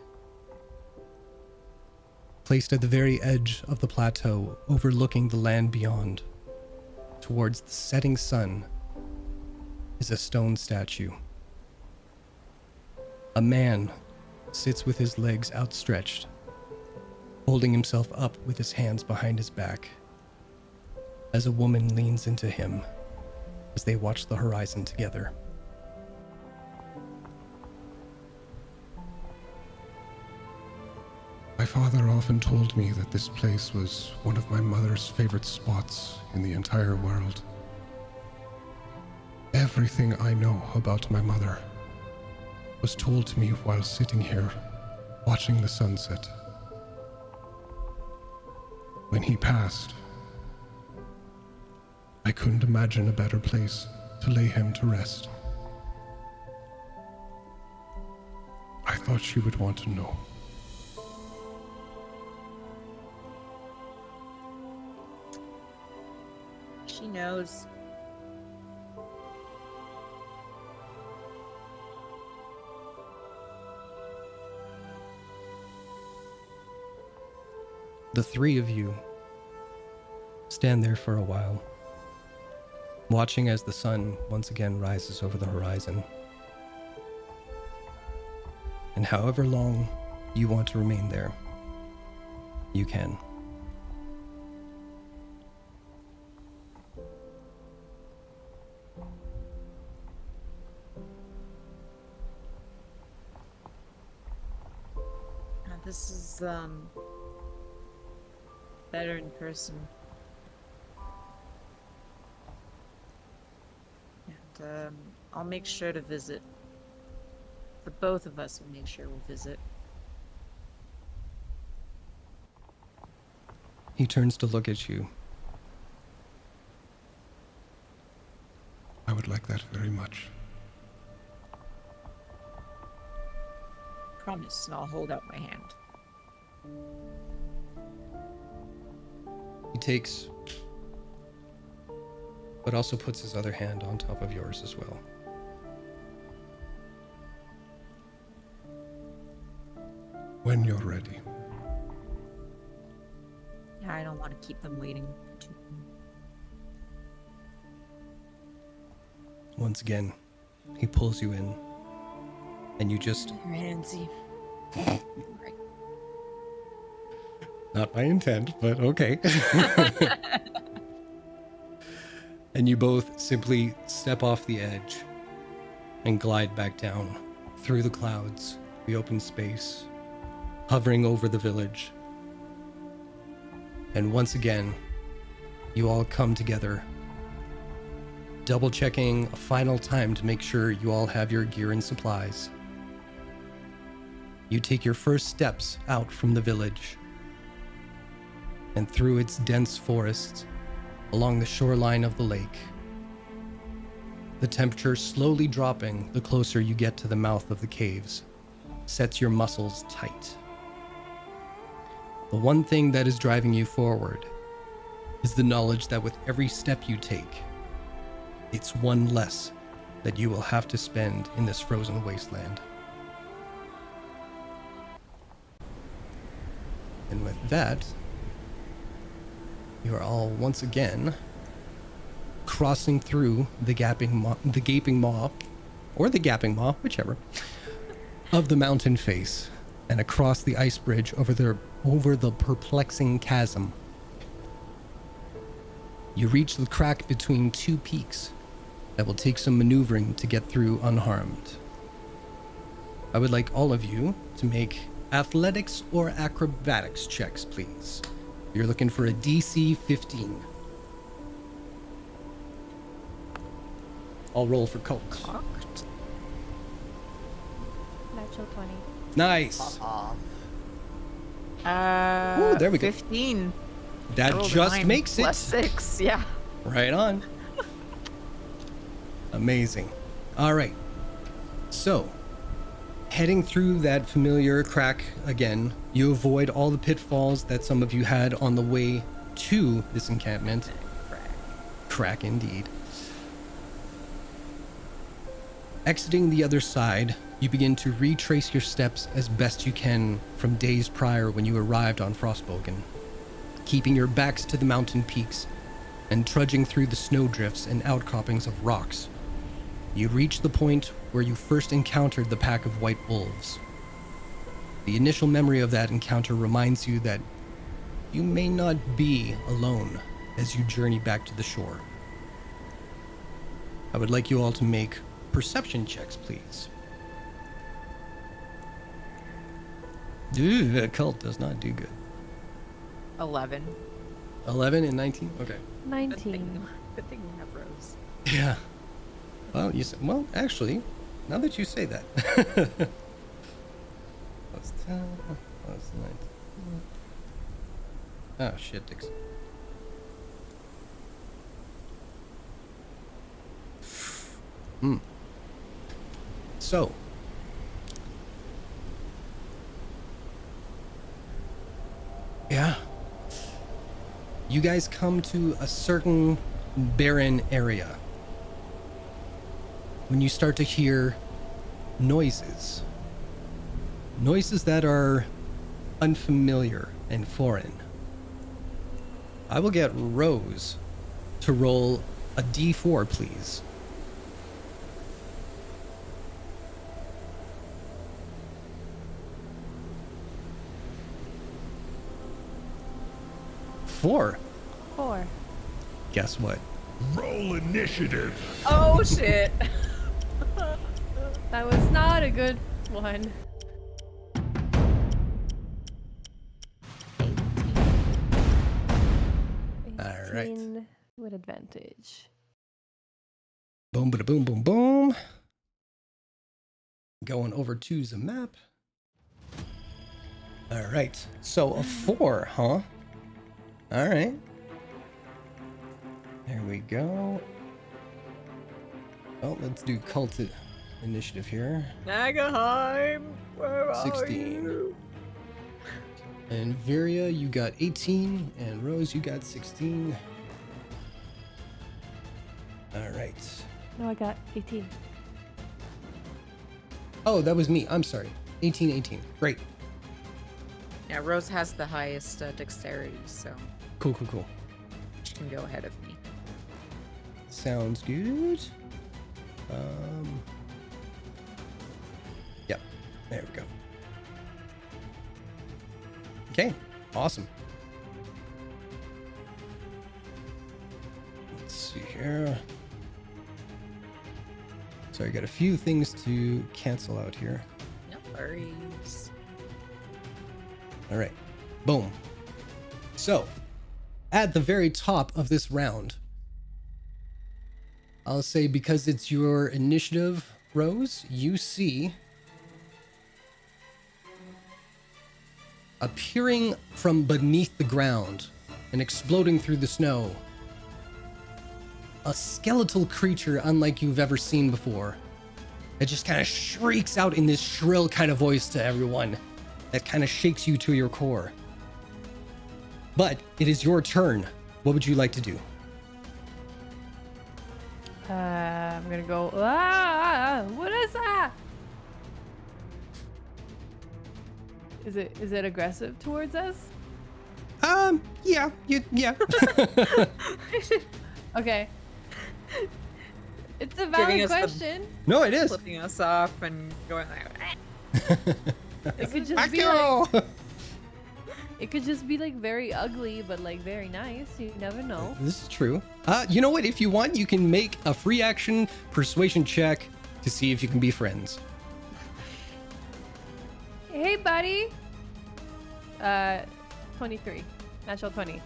Placed at the very edge of the plateau, overlooking the land beyond, towards the setting sun, is a stone statue. A man sits with his legs outstretched, holding himself up with his hands behind his back, as a woman leans into him as they watch the horizon together. My father often told me that this place was one of my mother's favorite spots in the entire world. Everything I know about my mother was told to me while sitting here, watching the sunset. When he passed, I couldn't imagine a better place to lay him to rest. I thought she would want to know. She knows. The three of you stand there for a while, watching as the sun once again rises over the horizon. And however long you want to remain there, you can. This is better in person. And I'll make sure to visit. The both of us will make sure we'll visit. He turns to look at you. I would like that very much. Promise, and I'll hold out my hand. He takes, but also puts his other hand on top of yours as well. When you're ready. Yeah, I don't want to keep them waiting for too long. Once again, he pulls you in, and you just... Your handsy. Right. Not by intent, but okay. And you both simply step off the edge and glide back down through the clouds, the open space, hovering over the village. And once again, you all come together, double checking a final time to make sure you all have your gear and supplies. You take your first steps out from the village and through its dense forests along the shoreline of the lake. The temperature slowly dropping the closer you get to the mouth of the caves sets your muscles tight. The one thing that is driving you forward is the knowledge that with every step you take, it's one less that you will have to spend in this frozen wasteland. And with that, you are all once again crossing through the gaping maw, whichever, of the mountain face, and across the ice bridge over the perplexing chasm. You reach the crack between two peaks that will take some maneuvering to get through unharmed. I would like all of you to make athletics or acrobatics checks, please. You're looking for a DC 15. I'll roll for Colt. Cocked. Natural 20. Nice. Ooh, there we go. 15. I That rolled a just 9 makes plus it. 6. Yeah. Right on. Amazing. All right. So, heading through that familiar crack again, you avoid all the pitfalls that some of you had on the way to this encampment. Crack indeed. Exiting the other side, you begin to retrace your steps as best you can from days prior when you arrived on Frostbogen, keeping your backs to the mountain peaks and trudging through the snowdrifts and outcroppings of rocks. You reach the point where you first encountered the pack of white wolves. The initial memory of that encounter reminds you that you may not be alone as you journey back to the shore. I would like you all to make perception checks, please. Ooh, occult does not do good. 11. 11 and 19? Okay. 19. Good thing we have Rose. Yeah. Well, you said, well, actually, now that you say that. Plus 10, plus 19. Oh, shit, Dix. So. Yeah. You guys come to a certain barren area when you start to hear noises. Noises that are unfamiliar and foreign. I will get Rose to roll a d4, please. Four. 4. Guess what? Roll initiative. Oh shit. That was not a good one. 18. All right. 18 with advantage. Boom, bada boom, boom, boom. Going over to the map. All right. So a 4, huh? All right. There we go. Oh, let's do cult initiative here. Nagaheim, where are 16. you? And Viria, you got 18, and Rose, you got 16. All right. No, I got 18. Oh, that was me. I'm sorry. 18, 18. Great. Yeah, Rose has the highest dexterity, so Cool, cool, cool. she can go ahead of me. Sounds good. Yep. There we go. Okay. Awesome. Let's see here. So I got a few things to cancel out here. No worries. All right. Boom. So, at the very top of this round, I'll say because it's your initiative, Rose, you see appearing from beneath the ground and exploding through the snow, a skeletal creature unlike you've ever seen before. It just kind of shrieks out in this shrill kind of voice to everyone that kind of shakes you to your core. But it is your turn. What would you like to do? I'm gonna go. What is that? Is it aggressive towards us? Yeah. Okay. It's a Giving valid us the- question. No, it is. Flipping us off and going like, It could just be like, it could just be like very ugly, but like very nice. You never know. This is true. You know what? If you want, you can make a free action persuasion check to see if you can be friends. Hey, buddy. 23. Natural 20.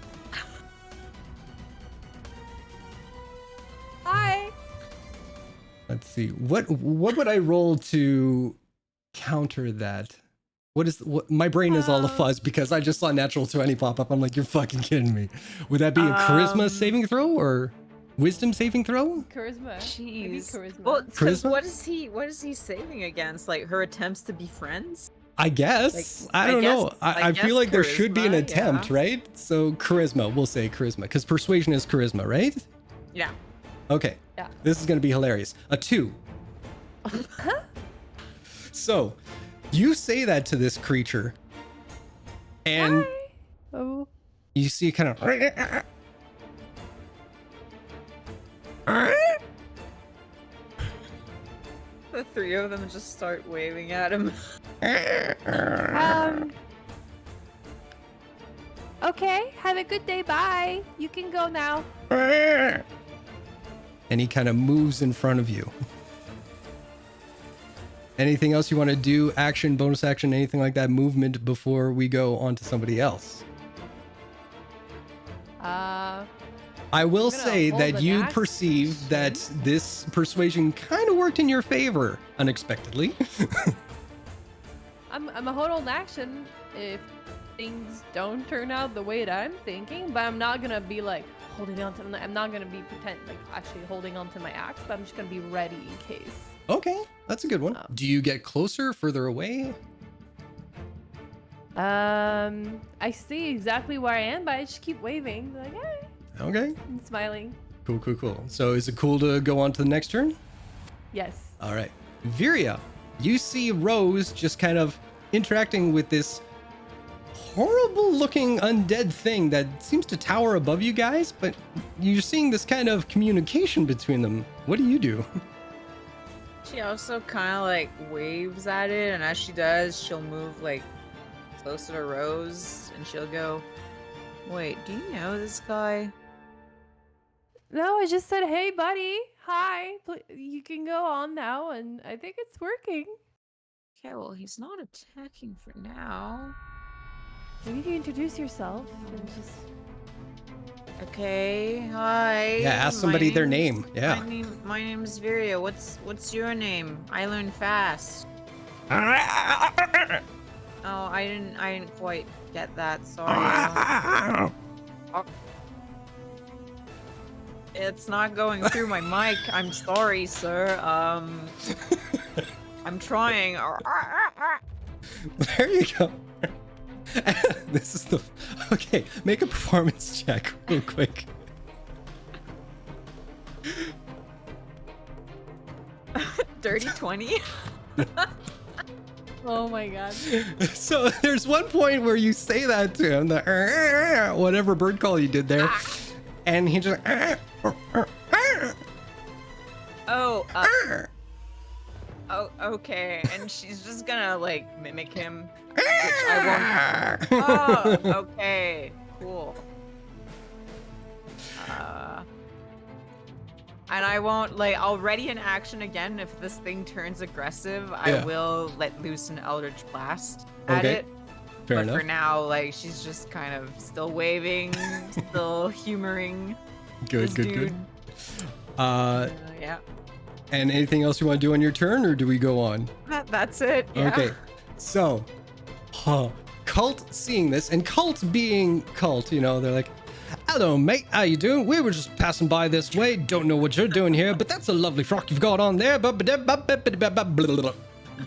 Hi. Let's see. What would I roll to counter that? What my brain is all a fuzz because I just saw natural 20 pop up. I'm like, you're fucking kidding me. Would that be a charisma saving throw or wisdom saving throw? Charisma. Maybe Jeez. charisma. Well, because Charisma? what is he saving against? Like her attempts to be friends? I guess. Like, I don't know. I guess feel like there should be an charisma, attempt, yeah. right? So charisma, we'll say charisma because persuasion is charisma, right? Yeah. Okay. Yeah. This is going to be hilarious. A 2. So you say that to this creature and Hi. Oh. you see kind of The three of them just start waving at him. Okay. Have a good day. Bye. You can go now. and he kind of moves in front of you. Anything else you want to do? Action, bonus action, anything like that? Movement before we go on to somebody else? I will I'm gonna say hold that an you action. perceive that this persuasion kind of worked in your favor unexpectedly. I'm a hold on action if things don't turn out the way that I'm thinking, but I'm not gonna be like holding on to. I'm not gonna be actually holding on to my axe, but I'm just gonna be ready in case. Okay, that's a good one. Do you get closer, further away? I see exactly where I am, but I just keep waving, like, hey, Okay, and smiling. cool. So is it cool to go on to the next turn? Yes. All right. Viria, you see Rose just kind of interacting with this horrible looking undead thing that seems to tower above you guys, but you're seeing this kind of communication between them. What do you do? She also kind of like waves at it, and as she does, she'll move like closer to Rose, and she'll go, "Wait, do you know this guy?" No, I just said, hey, buddy. Hi. You can go on now, and I think it's working. Okay, well, he's not attacking for now. Maybe you can introduce yourself and just... Okay, hi. Yeah, ask somebody their name's- name. Yeah. My name's Viria. What's your name? I learn fast. Oh, I didn't quite get that. Sorry. It's not going through my mic. I'm sorry, sir. I'm trying. There you go. This is the... Okay, make a performance check real quick. Dirty 20. Oh my god. So there's one point where you say that to him, the whatever bird call you did there, and he just... Oh, oh, okay. And she's just gonna like mimic him, which I won't. Oh, okay, cool. And I won't I'll ready an action again if this thing turns aggressive. Yeah. I will let loose an Eldritch Blast at Okay. it. Fair But enough. for now, she's just kind of still waving, still humoring Good, this good, dude. good. Yeah. And anything else you want to do on your turn, or do we go on? That's it. Yeah. Okay, so, Cult seeing this, and Cult being Cult, you know, they're like, hello, mate, how you doing? We were just passing by this way. Don't know what you're doing here, but that's a lovely frock you've got on there.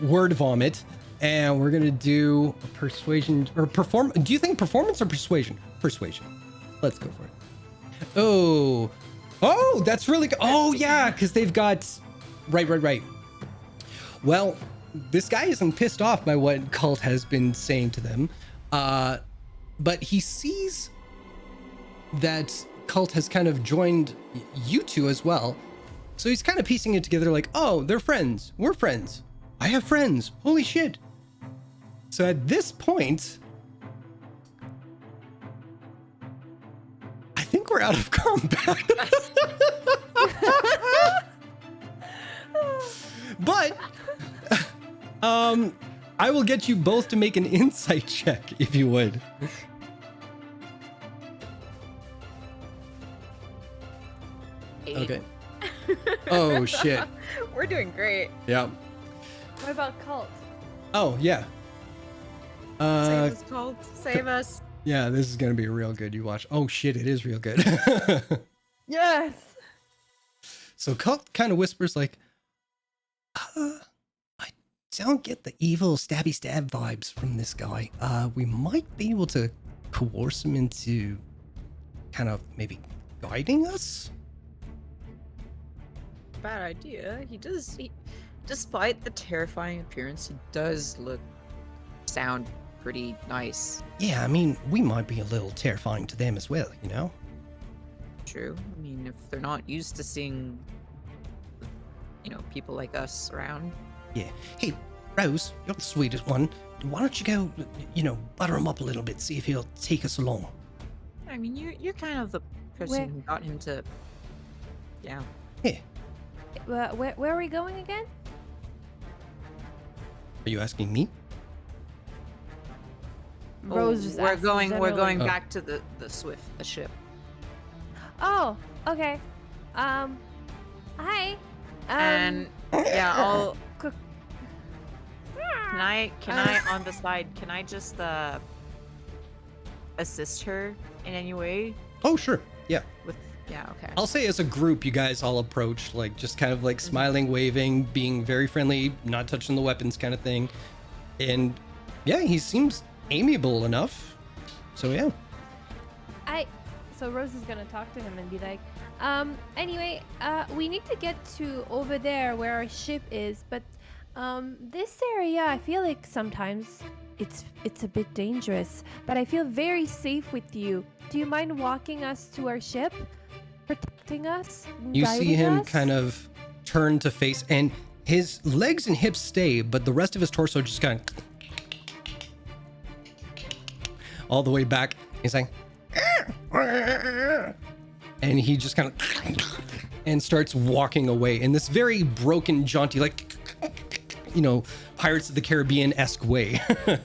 Word vomit. And we're going to do a persuasion, or perform. Do you think performance or persuasion? Persuasion. Let's go for it. Oh, that's really good. Oh, yeah, because they've got... Right. Well, this guy isn't pissed off by what Cult has been saying to them, but he sees that Cult has kind of joined you two as well. So he's kind of piecing it together like, oh, they're friends. We're friends. I have friends. Holy shit. So at this point, I think we're out of combat. But I will get you both to make an insight check if you would. Okay. Oh shit. We're doing great. Yeah. What about cult? Oh, yeah. Save us, Colt. Save us. Yeah, this is gonna be real good. You watch. Oh shit, it is real good. Yes. So Cult kind of whispers like, I don't get the evil stabby stab vibes from this guy. We might be able to coerce him into kind of maybe guiding us? Bad idea. Despite the terrifying appearance, he does sound pretty nice. Yeah, I mean, we might be a little terrifying to them as well, you know? True. I mean, if they're not used to seeing, people like us around. Yeah. Hey, Rose, you're the sweetest one. Why don't you go, butter him up a little bit, see if he'll take us along? I mean, you're kind of the person who got him to. Yeah. Yeah. Where are we going again? Are you asking me? Rose just we're asked going generally. back to the ship. Oh, okay. Hi. And yeah, I'll. Cook. Can I on the side? Can I just assist her in any way? Oh, sure. Yeah. Yeah. Okay. I'll say as a group, you guys all approach, like just kind of like smiling, waving, being very friendly, not touching the weapons kind of thing. And yeah, he seems amiable enough. So yeah. So Rose is gonna talk to him and be like, anyway, we need to get to over there where our ship is, but this area, I feel like sometimes it's a bit dangerous, but I feel very safe with you. Do you mind walking us to our ship? Protecting us? You see guiding him us? kind of turn to face, and his legs and hips stay, but the rest of his torso just kind of all the way back. He's like, and he just kind of and starts walking away in this very broken, jaunty, like, Pirates of the Caribbean-esque way. I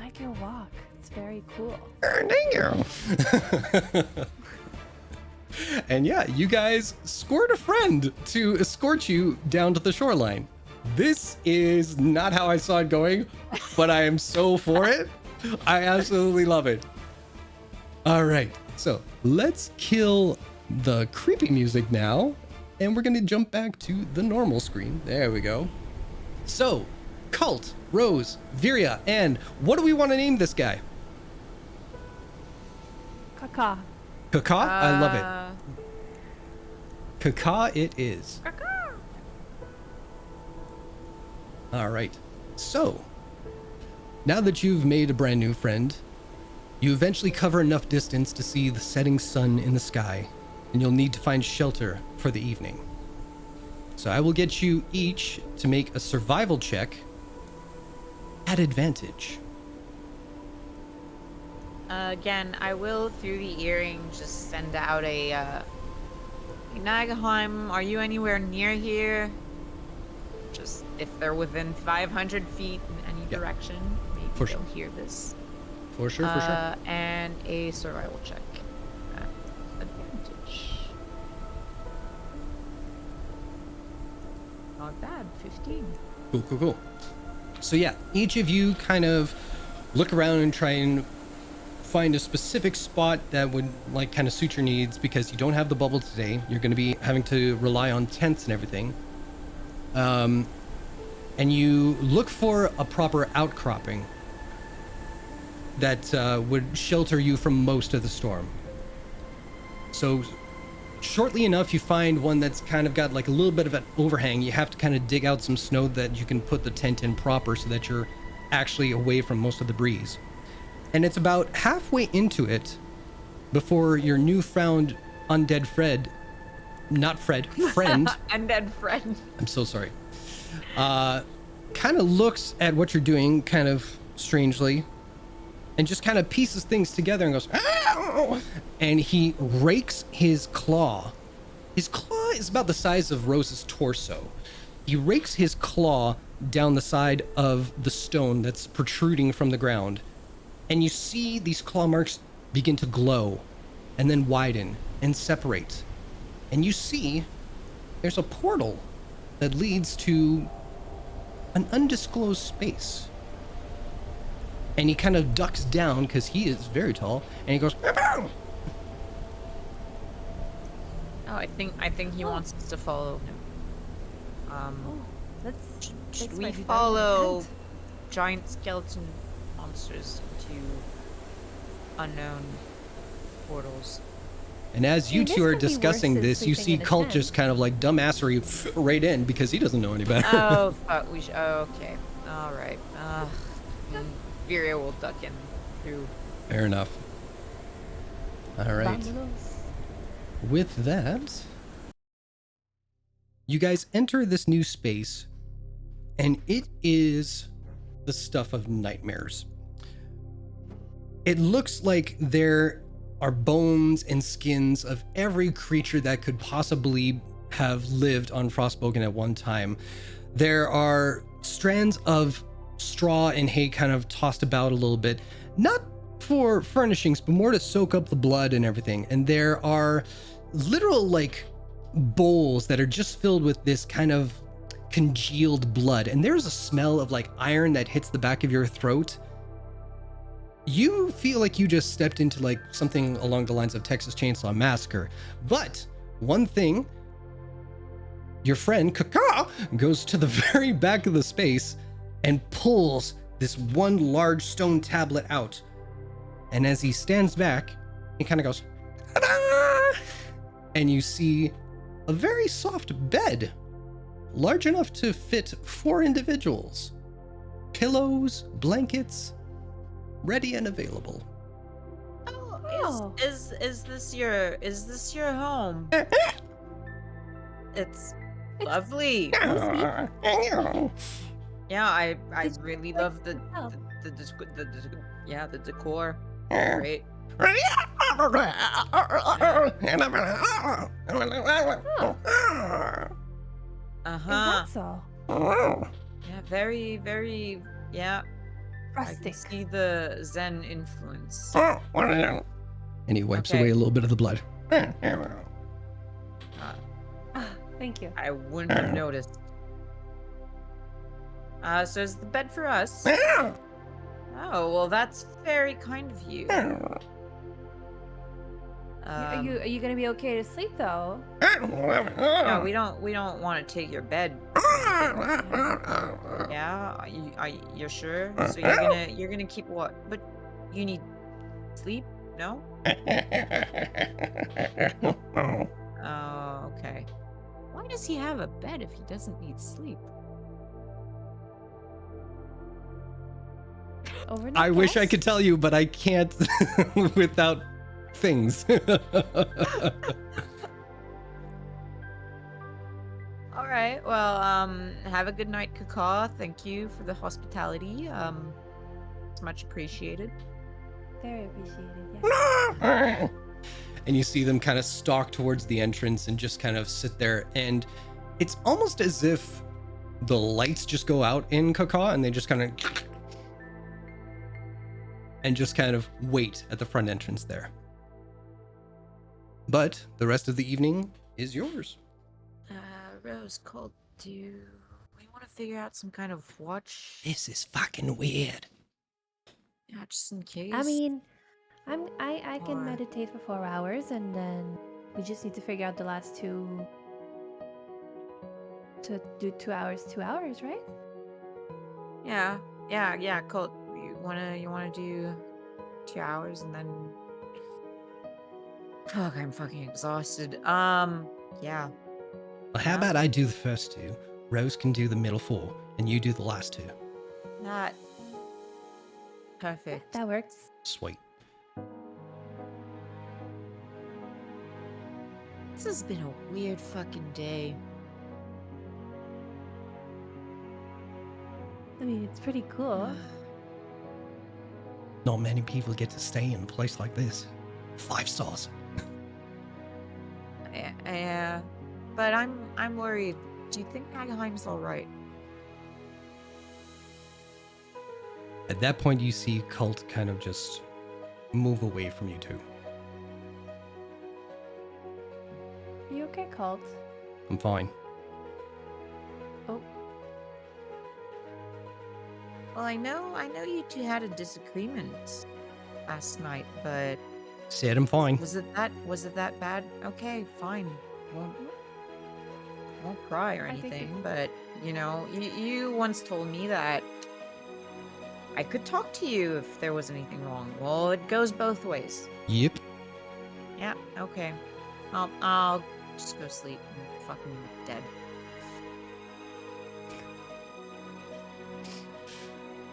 like your walk. It's very cool. Thank you. And yeah, you guys scored a friend to escort you down to the shoreline. This is not how I saw it going, but I am so for it. I absolutely love it. All right, so let's kill the creepy music now, and we're gonna jump back to the normal screen. There we go. So, Cult, Rose, Viria, and what do we want to name this guy? Kaka. Kaka? I love it. Kaka it is. All right. So, now that you've made a brand new friend, you eventually cover enough distance to see the setting sun in the sky, and you'll need to find shelter for the evening. So I will get you each to make a survival check at advantage. Again, I will, through the earring, just send out a, Nagaheim, are you anywhere near here? Just, if they're within 500 feet in any direction, maybe For they'll sure. hear this. For sure. And a survival check at advantage. Not bad, 15. Cool. So yeah, each of you kind of look around and try and find a specific spot that would like kind of suit your needs, because you don't have the bubble today. You're going to be having to rely on tents and everything. And you look for a proper outcropping that would shelter you from most of the storm. So shortly enough, you find one that's kind of got like a little bit of an overhang. You have to kind of dig out some snow that you can put the tent in proper so that you're actually away from most of the breeze. And it's about halfway into it before your newfound undead friend, Undead friend. I'm so sorry, kind of looks at what you're doing kind of strangely and just kind of pieces things together and goes, "Ow!" And he rakes his claw. His claw is about the size of Rose's torso. He rakes his claw down the side of the stone that's protruding from the ground. And you see these claw marks begin to glow and then widen and separate. And you see there's a portal that leads to an undisclosed space. And he kind of ducks down because he is very tall, and he goes, "Meow." Oh, I think he wants us to follow him. Oh, that's Should this we might be better than follow tent. giant skeleton monsters to unknown portals? And as you I mean, two this are could be worse discussing than this, you sleeping see in a Colt tent. just kind of like dumbassery right in because he doesn't know any better. Oh, fuck, we should. Okay. Alright. Viria will duck in through. Fair enough. All right. Vamonos. With that, you guys enter this new space, and it is the stuff of nightmares. It looks like there are bones and skins of every creature that could possibly have lived on Frostboken at one time. There are strands of straw and hay kind of tossed about a little bit, not for furnishings, but more to soak up the blood and everything. And there are literal like bowls that are just filled with this kind of congealed blood. And there's a smell of like iron that hits the back of your throat. You feel like you just stepped into like something along the lines of Texas Chainsaw Massacre. But one thing, your friend Kaka goes to the very back of the space and pulls this one large stone tablet out. And as he stands back, he kind of goes, "Ta-da!" And you see a very soft bed, large enough to fit 4 individuals. Pillows, blankets, ready and available. Oh. Is this your home? It's lovely. Yeah, I Did you really like love the hotel? the decor. Great. Is Uh-huh. that so? Yeah, very, very, yeah. I can Rustic. see the Zen influence. And he wipes Okay. away a little bit of the blood. Uh, Ah, thank you. I wouldn't have noticed. So is the bed for us? Oh, well, that's very kind of you. Are you gonna be okay to sleep though? No, we don't want to take your bed. Yeah, you're sure? So you're gonna keep what? But you need sleep? No? Oh, okay. Why does he have a bed if he doesn't need sleep? Overnight I wish I guest? could tell you, but I can't without things. All right. Well, have a good night, Kaka. Thank you for the hospitality. It's much appreciated. Very appreciated. Yeah. And you see them kind of stalk towards the entrance and just kind of sit there. And it's almost as if the lights just go out in Kaka and they just kind of wait at the front entrance there. But the rest of the evening is yours. Rose, Colt, do we want to figure out some kind of watch? This is fucking weird. Yeah, just in case. I mean, I can Or- meditate for 4 hours, and then we just need to figure out the last 2 to do 2 hours, 2 hours, right? Yeah, Colt. You wanna do 2 hours and then. Fuck, I'm fucking exhausted. Yeah. Well, how about I do the first 2? Rose can do the middle 4, and you do the last 2. That. Perfect. That works. Sweet. This has been a weird fucking day. I mean, it's pretty cool. Not many people get to stay in a place like this. 5 stars. Yeah, but I'm worried. Do you think Nagheim's all right? At that point, you see Cult kind of just move away from you two. You okay, Colt? I'm fine. Oh. Well, I know you two had a disagreement last night, but Said I'm fine. was it that bad? Okay, fine. Won't cry or I think anything, but you once told me that I could talk to you if there was anything wrong. Well, it goes both ways. Yep. Yeah, okay. I'll just go sleep. I'm fucking dead.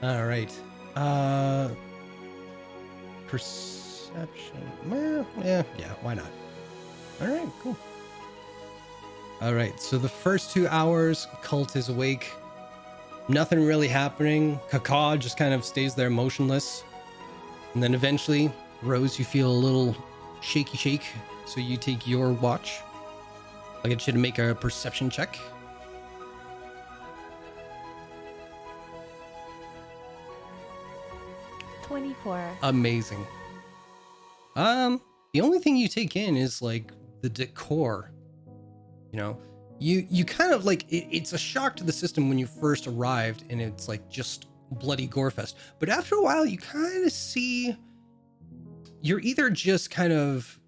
All right. Perception. Well, yeah, why not? All right, cool. All right, so the first 2 hours, Cult is awake. Nothing really happening. Kaka just kind of stays there motionless. And then eventually, Rose, you feel a little shaky shake. So you take your watch. I'll get you to make a perception check. 24. Amazing. The only thing you take in is like the decor. You know, you kind of like it's a shock to the system when you first arrived and it's like just bloody gore fest. But after a while, you kind of see you're either just kind of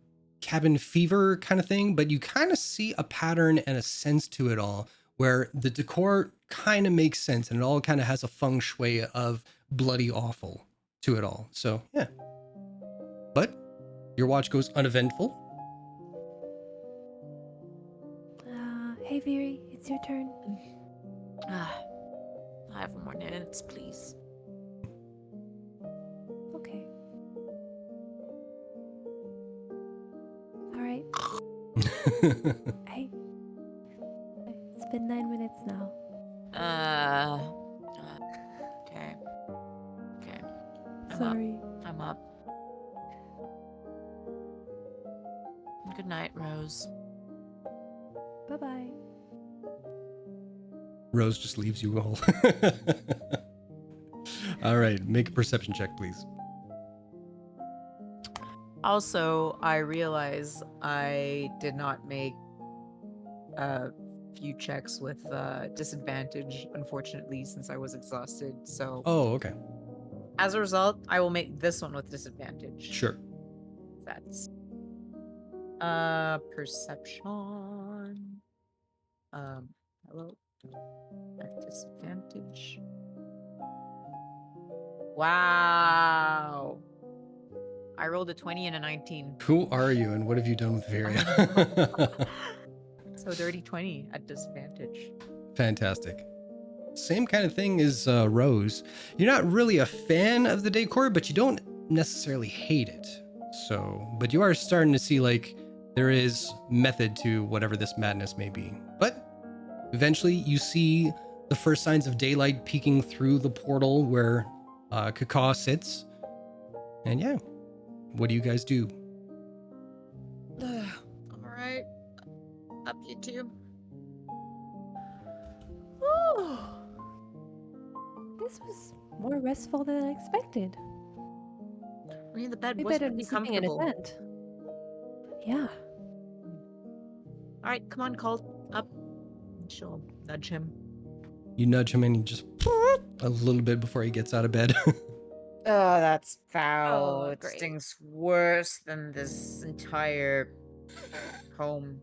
cabin fever kind of thing, but you kind of see a pattern and a sense to it all where the decor kind of makes sense and it all kind of has a feng shui of bloody awful to it all. So yeah, but your watch goes uneventful. Hey Viri, it's your turn. 5 more minutes, please. Okay. All right. Hey. It's been 9 minutes now. Okay. Sorry. I'm up. Good night, Rose. Bye-bye. Rose just leaves you all. All right, make a perception check, please. Also, I realize I did not make a few checks with disadvantage, unfortunately, since I was exhausted. So, Oh, okay. as a result, I will make this one with disadvantage. Sure. That's perception. Hello. At disadvantage. Wow. I rolled a 20 and a 19. Who are you and what have you done with Varia? So dirty 20 at disadvantage. Fantastic. Same kind of thing as Rose. You're not really a fan of the decor, but you don't necessarily hate it. So, but you are starting to see like there is method to whatever this madness may be. But eventually you see the first signs of daylight peeking through the portal where Kaka sits. And yeah, what do you guys do? I'm alright. Up you two. Oh, this was more restful than I expected. I mean, the bed We was better pretty be sleeping in a comfortable. tent. Yeah. Alright, come on, Colt. Up. She'll nudge him. You nudge him and he just a little bit before he gets out of bed. Oh, that's foul. Oh, It great. stings worse than this entire home.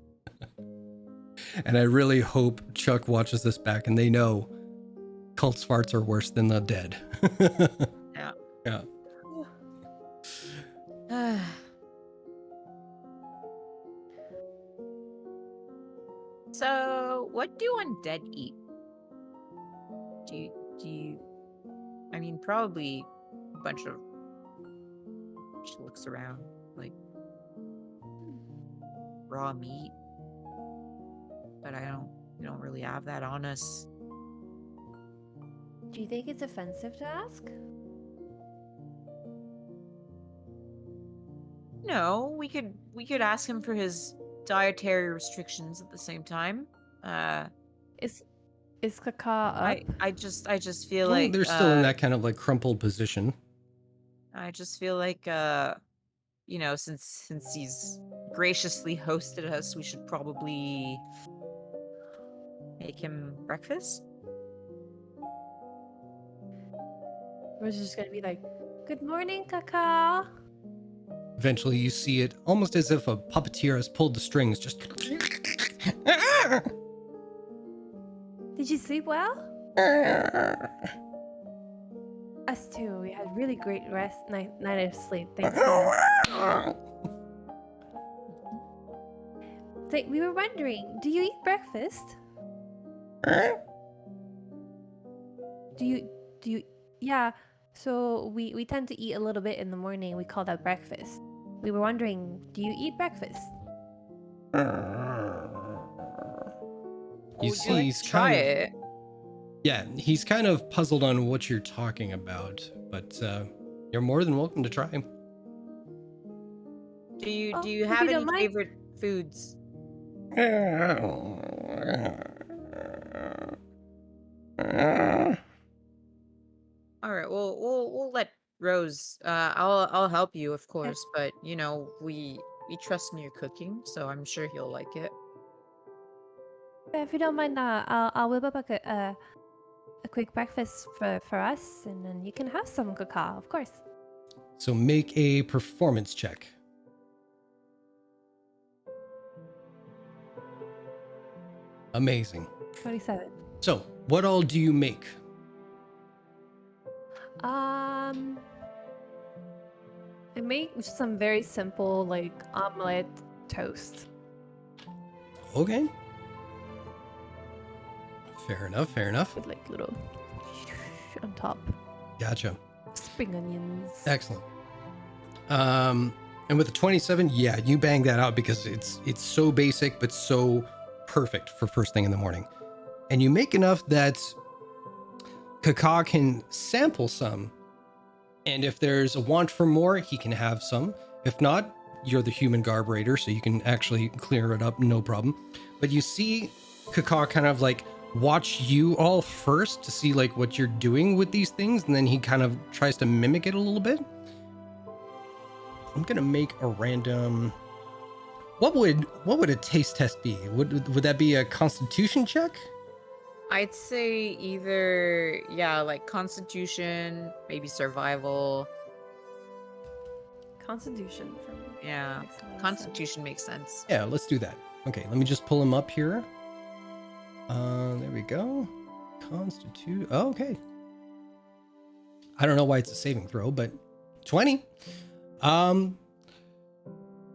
And I really hope Chuck watches this back and they know cult farts are worse than the dead. Yeah. Yeah. So, what do undead eat? Do you I mean, probably a bunch of. She looks around like raw meat, but we don't really have that on us. Do you think it's offensive to ask? No, we could ask him for his dietary restrictions at the same time. Is Kaka up? I just feel Well, like they're still in that kind of like crumpled position. I just feel like since he's graciously hosted us, we should probably make him breakfast. Rose is just gonna be like, "Good morning, Kaka." Eventually, you see it almost as if a puppeteer has pulled the strings. Just Did you sleep well? Us too. We had really great night of sleep. Thanks. Say, we were wondering, do you eat breakfast? Do you? Yeah. So we tend to eat a little bit in the morning. We call that breakfast. We were wondering, do you eat breakfast? You Would see, like he's to try kind of, it. yeah, he's kind of puzzled on what you're talking about, but you're more than welcome to try. Do you Oh, do you if have you don't any mind. favorite foods? All right. Well, we'll let Rose. I'll help you, of course, but you know we trust in your cooking, so I'm sure he'll like it. If you don't mind, I'll whip up a quick breakfast for us, and then you can have some cacao, of course. So make a performance check. Amazing. 27. So, what all do you make? I make some very simple, like omelet toast. Okay. Fair enough, fair enough. With like little on top. Gotcha. Spring onions. Excellent. And with the 27, yeah, you bang that out because it's so basic but so perfect for first thing in the morning. And you make enough that Kaka can sample some. And if there's a want for more, he can have some. If not, you're the human garburator, so you can actually clear it up, no problem. But you see Kaka kind of like watch you all first to see like what you're doing with these things, and then he kind of tries to mimic it a little bit. I'm gonna make a random. What would a taste test be? Would that be a constitution check? I'd say either like Constitution, maybe Survival. Constitution for me. Yeah, Makes a lot of Constitution makes sense. Yeah, let's do that. Okay, let me just pull him up here. There we go. Constitute. Oh, okay. I don't know why it's a saving throw, but 20.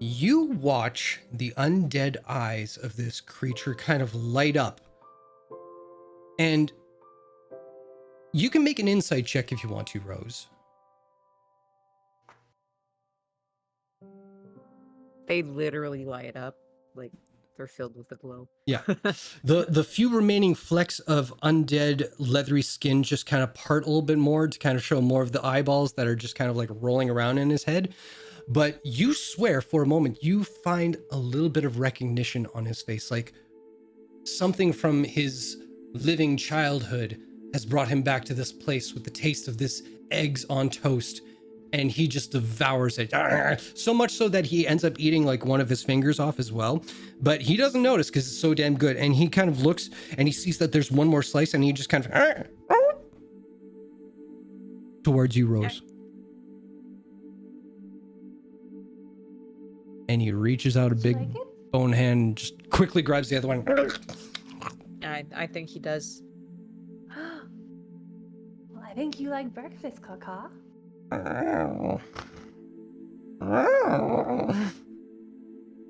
You watch the undead eyes of this creature kind of light up. And you can make an insight check if you want to, Rose. They literally light up, like they're filled with a glow. Yeah. The few remaining flecks of undead leathery skin just kind of part a little bit more to kind of show more of the eyeballs that are just kind of like rolling around in his head. But you swear for a moment you find a little bit of recognition on his face, like something from his living childhood has brought him back to this place with the taste of this eggs on toast, and he just devours it. So much so that he ends up eating like one of his fingers off as well, but he doesn't notice because it's so damn good. And he kind of looks and he sees that there's one more slice, and he just kind of towards you, Rose. And he reaches out a big like it? bone hand and just quickly grabs the other one. I think he does. Well, I think you like breakfast, Kaka.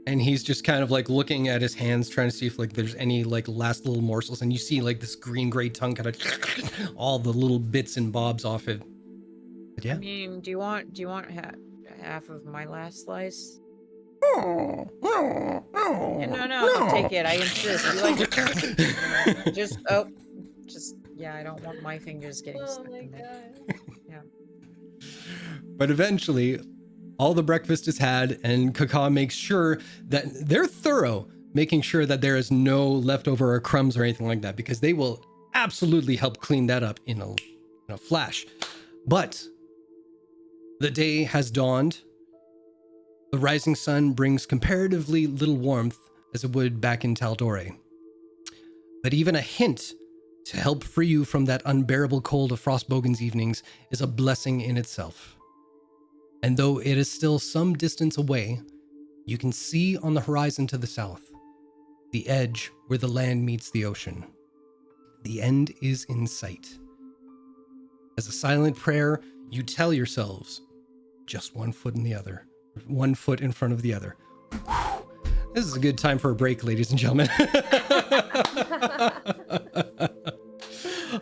And he's just kind of like looking at his hands, trying to see if like there's any like last little morsels. And you see like this green-gray tongue kind of all the little bits and bobs off it. But yeah. I mean, do you want half of my last slice? No, I'll take it. I insist. You like just I don't want my fingers getting stuck in there. Yeah. But eventually, all the breakfast is had, and Kaka makes sure that they're thorough, making sure that there is no leftover or crumbs or anything like that, because they will absolutely help clean that up in a flash. But the day has dawned. The rising sun brings comparatively little warmth as it would back in TAL'DOREI. But even a hint to help free you from that unbearable cold of Frostbogen's evenings is a blessing in itself. And though it is still some distance away, you can see on the horizon to the south, the edge where the land meets the ocean. The end is in sight. As a silent prayer, you tell yourselves, just one foot in the other, one foot in front of the other. This is a good time for a break, ladies and gentlemen.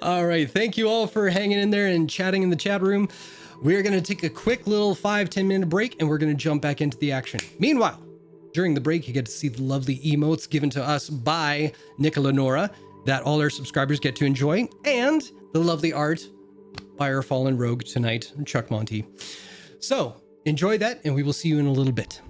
All right, thank you all for hanging in there and chatting in the chat room. We're going to take a quick little 5-10 minute break, and we're going to jump back into the action. Meanwhile, during the break, you get to see the lovely emotes given to us by Nicola Nora that all our subscribers get to enjoy, and the lovely art by our fallen rogue tonight, Chuck Monty. So enjoy that, and we will see you in a little bit.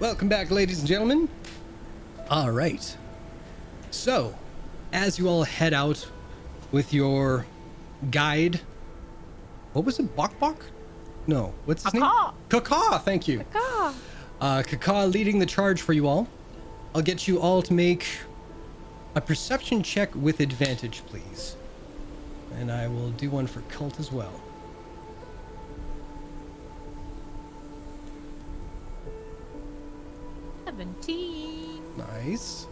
Welcome back, ladies and gentlemen. All right. So, as you all head out with your guide, what was it? Bok Bok? No, what's his name? Kaka, thank you. Kaka leading the charge for you all. I'll get you all to make a perception check with advantage, please. And I will do one for Cult as well. 17. Nice.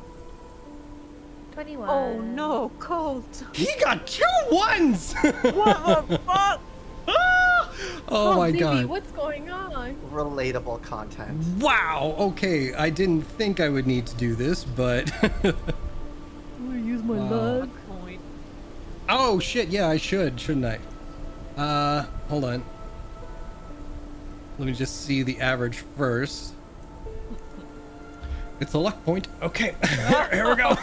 21. Oh no, Colt. He got 2 1s! What the fuck? Oh my Zibi, god. what's going on? Relatable content. Wow, okay. I didn't think I would need to do this, but... I'm gonna use my Wow. luck. Point. Oh shit, yeah, I should, shouldn't I? Hold on. Let me just see the average first. It's a luck point. Okay, here we go.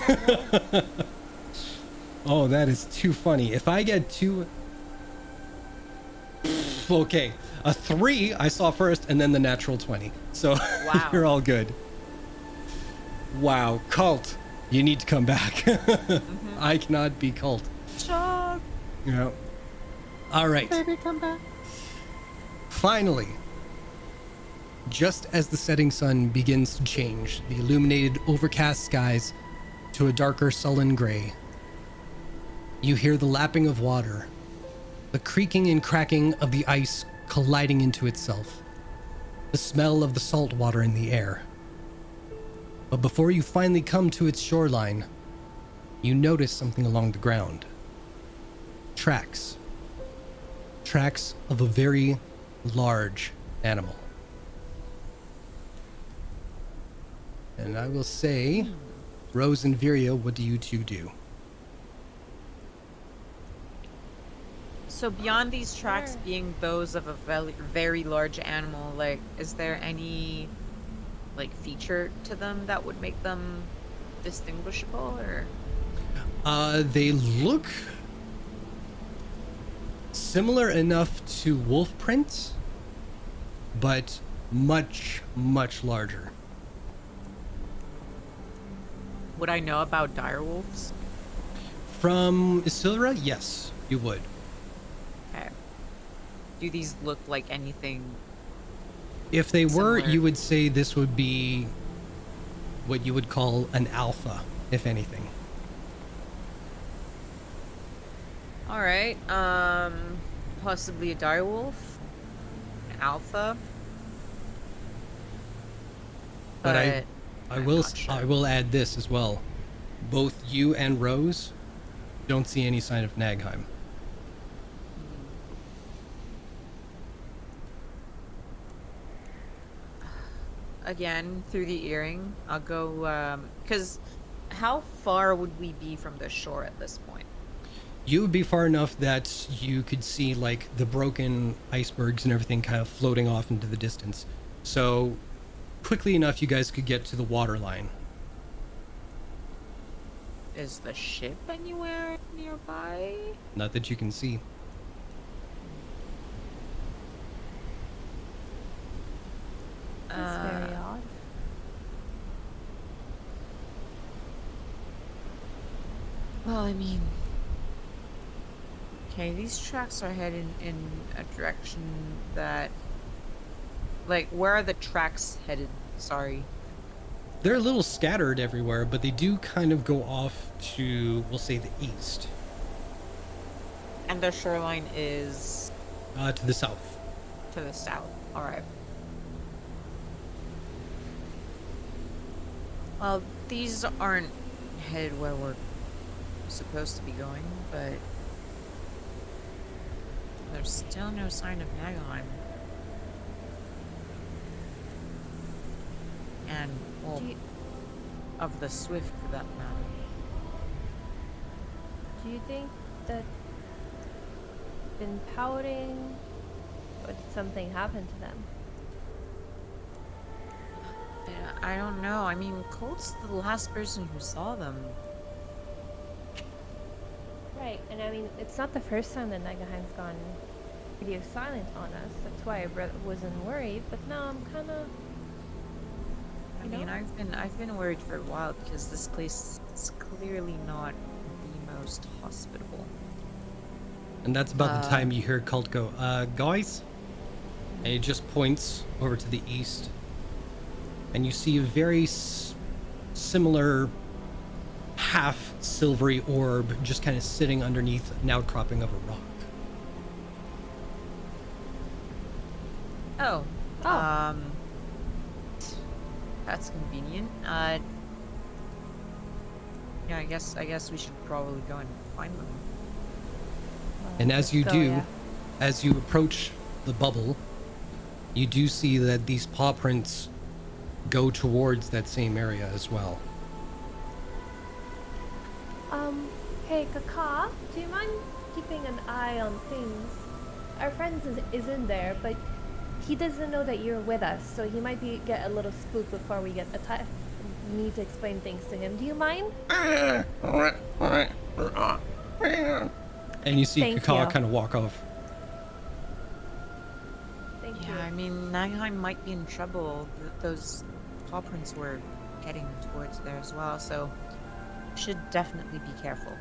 Oh, that is too funny. If I get 2... Okay, a 3 I saw first, and then the natural 20. So Wow. you're all good. Wow, Cult, you need to come back. I cannot be Cult. Shock. Yeah. All right. Baby, come back. Finally, just as the setting sun begins to change the illuminated, overcast skies to a darker, sullen gray, you hear the lapping of water, the creaking and cracking of the ice colliding into itself, the smell of the salt water in the air. But before you finally come to its shoreline, you notice something along the ground. Tracks. Tracks of a very large animal. And I will say, Rose and Viria, what do you two do? So beyond these tracks Sure. being those of a very large animal, like, is there any, like, feature to them that would make them distinguishable, or? They look similar enough to wolf prints, but much, much larger. Would I know about direwolves? From Isilra, yes, you would. Okay. Do these look like anything? If they were, Similar. you would say this would be what you would call an alpha, if anything. All right. Possibly a direwolf, an alpha. But I I'm will not sure. I will add this as well. Both you and Rose don't see any sign of Nagheim. Again, through the earring, I'll go. Because how far would we be from the shore at this point? You would be far enough that you could see like the broken icebergs and everything kind of floating off into the distance. So quickly enough you guys could get to the water line. Is the ship anywhere nearby? Not that you can see. That's very odd. Well, I mean, okay, these tracks are headed in a direction that, like, where are the tracks headed? Sorry. They're a little scattered everywhere, but they do kind of go off to, we'll say, the east, And the shoreline is to the south. to the south. All right. Well, these aren't headed where we're supposed to be going, but there's still no sign of Nagheim. And, well, Do you, of the Swift for that matter. do you think that been pouting, or did something happen to them? Yeah, I don't know. I mean, Colt's the last person who saw them. Right, and I mean, it's not the first time that Nagaheim's gone radio silent on us. That's why I wasn't worried, but now I'm kind of mean, I've been worried for a while because this place is clearly not the most hospitable. And that's about the time you hear Cult go, guys? And he just points over to the east. And you see a very similar half silvery orb just kind of sitting underneath an outcropping of a rock. Oh. Oh. That's convenient. Yeah, I guess we should probably go and find them. And as you Go, do, yeah. as you approach the bubble, you do see that these paw prints go towards that same area as well. Hey, Kaka, do you mind keeping an eye on things? Our friend is in there, but he doesn't know that you're with us, so he might get a little spooked before we get attacked. Need to explain things to him. Do you mind? And you see Thank Kaka you. kind of walk off. Thank you. Yeah, I mean, Nagheim might be in trouble. Those paw prints were heading towards there as well, so should definitely be careful.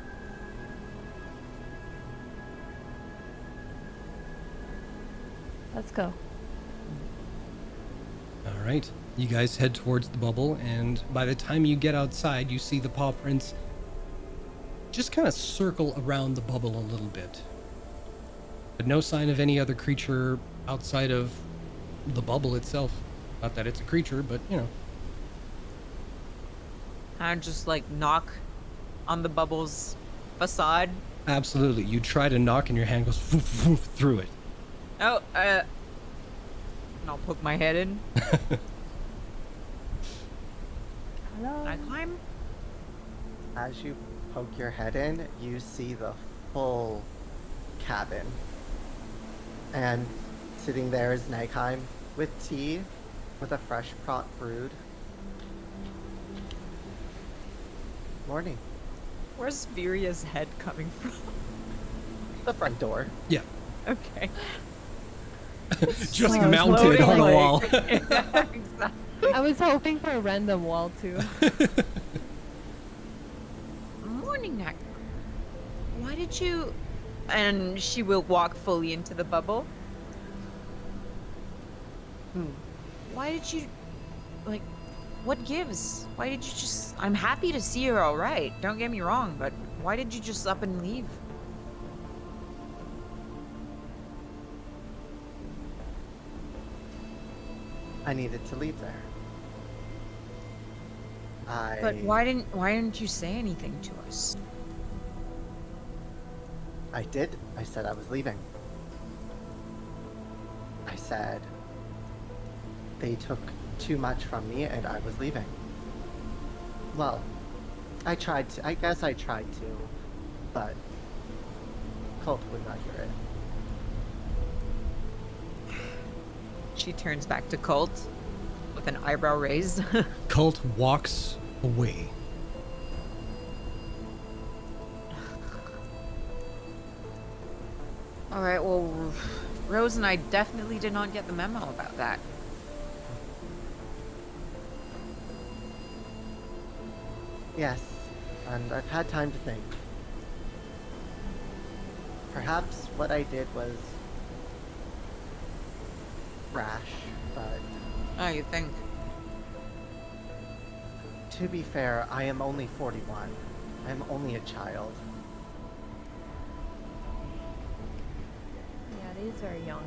Let's go. All right. You guys head towards the bubble, and by the time you get outside, you see the paw prints just kind of circle around the bubble a little bit. But no sign of any other creature outside of the bubble itself. Not that it's a creature, but you know. And just like knock on the bubble's facade. Absolutely. You try to knock, and your hand goes through it. Oh, and I'll poke my head in. Hello. I climb. As you poke your head in, you see the full cabin. And sitting there is Nagheim with tea, with a fresh pot brewed. Morning. Where's Viria's head coming from? The front door. Yeah. Okay. Just So mounted floating, on a like- wall. Exactly. I was hoping for a random wall too. Morning, Nag. Why did you... And she will walk fully into the bubble. Why did you... Like, what gives? Why did you just... I'm happy to see you're alright, don't get me wrong, but why did you just up and leave? I needed to leave there. But why didn't you say anything to us? I did. I said I was leaving. I said they took too much from me and I was leaving. Well, I tried to. I guess I tried to, but Colt would not hear it. She turns back to Colt with an eyebrow raised. Cult walks away. Alright, well, Rose and I definitely did not get the memo about that. Yes, and I've had time to think. Perhaps what I did was rash, but Oh, you think? to be fair, I am only 41. I'm only a child. Yeah, these are young.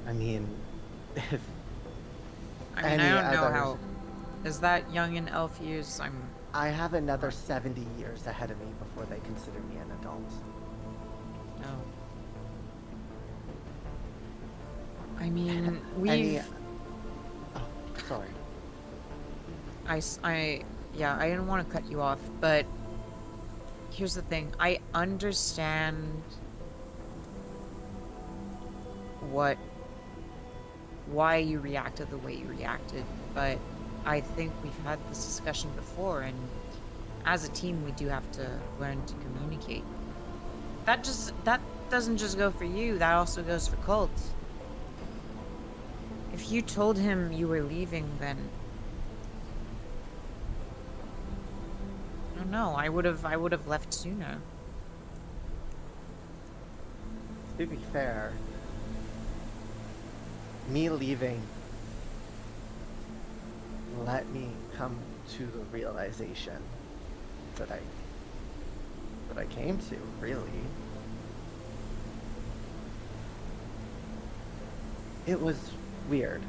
I mean, if I mean, Any I don't know others? how... Is that young in elf years? I have another 70 years ahead of me before they consider me an adult. No. I mean, Any... Oh, sorry. Yeah, I didn't want to cut you off, but here's the thing. I understand why you reacted the way you reacted, but I think we've had this discussion before, and as a team, we do have to learn to communicate. That doesn't just go for you, that also goes for Colt. If you told him you were leaving, then I don't know. I would have left sooner. To be fair, me leaving let me come to the realization that I came to, really. It was weird.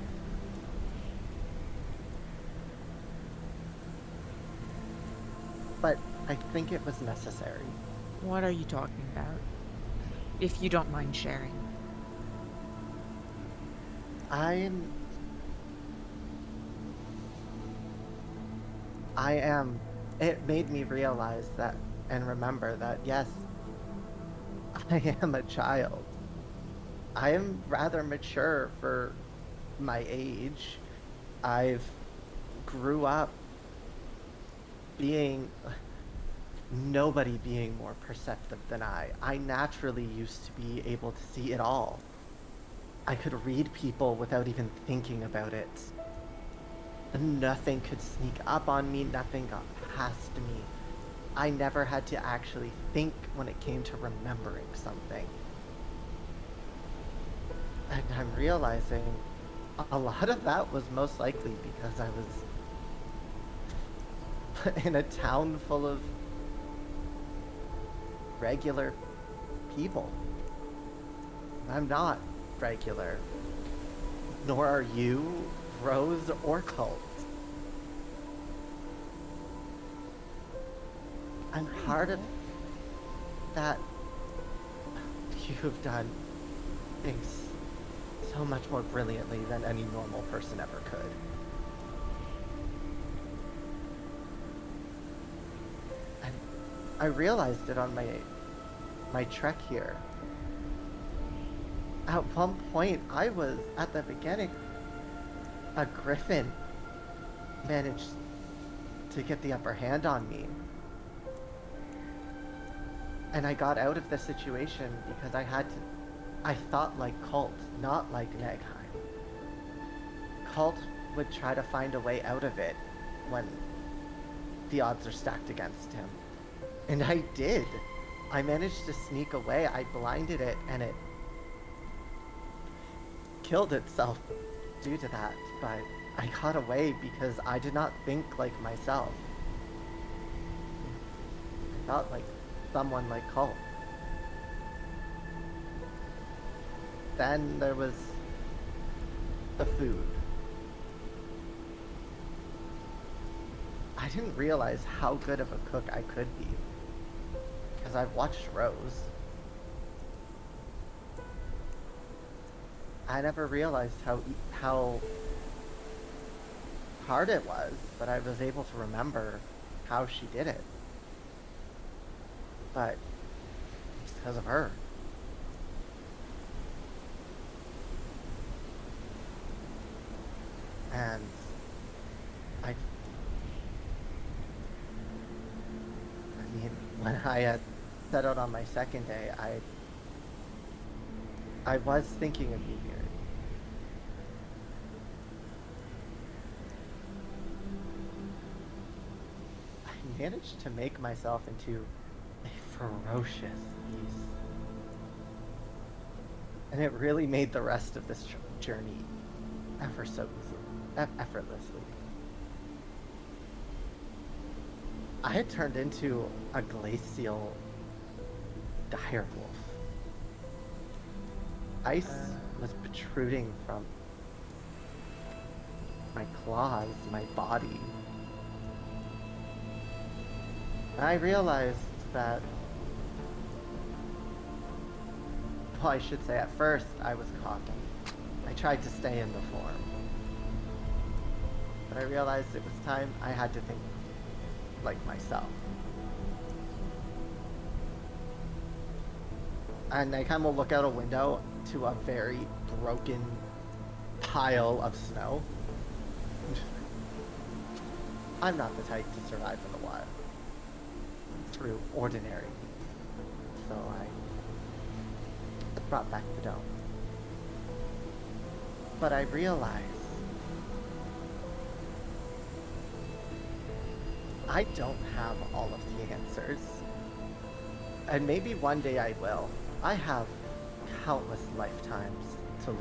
But I think it was necessary. What are you talking about? If you don't mind sharing. It made me realize that and remember that, yes, I am a child. I am rather mature for my age. I've grew up being nobody being more perceptive than I. I naturally used to be able to see it all. I could read people without even thinking about it. Nothing could sneak up on me, nothing got past me. I never had to actually think when it came to remembering something. And I'm realizing a lot of that was most likely because I was in a town full of regular people. I'm not regular. Nor are you, Rose, or Colt. I'm part of that. You have done things so much more brilliantly than any normal person ever could. And I realized it on my trek here. At one point, I was, at the beginning, a griffin managed to get the upper hand on me. And I got out of the situation because I thought like Colt, not like Nagheim. Colt would try to find a way out of it when the odds are stacked against him. And I did. I managed to sneak away, I blinded it, and it killed itself due to that, but I got away because I did not think like myself. I thought like someone like Colt. Then there was the food. I didn't realize how good of a cook I could be because I've watched Rose. I never realized how hard it was, but I was able to remember how she did it. But it's because of her. And I mean, when I had set out on my second day, I was thinking of you here. I managed to make myself into a ferocious beast. And it really made the rest of this journey ever so easily, effortlessly. I had turned into a glacial direwolf. Ice was protruding from my claws, my body. And I realized that, well, I should say at first I was cocky. I tried to stay in the form. But I realized it was time I had to think like myself. And I kind of look out a window to a very broken pile of snow. I'm not the type to survive in the wild through ordinary. So I brought back the dome. But I realize I don't have all of the answers. And maybe one day I will. I have countless lifetimes to live.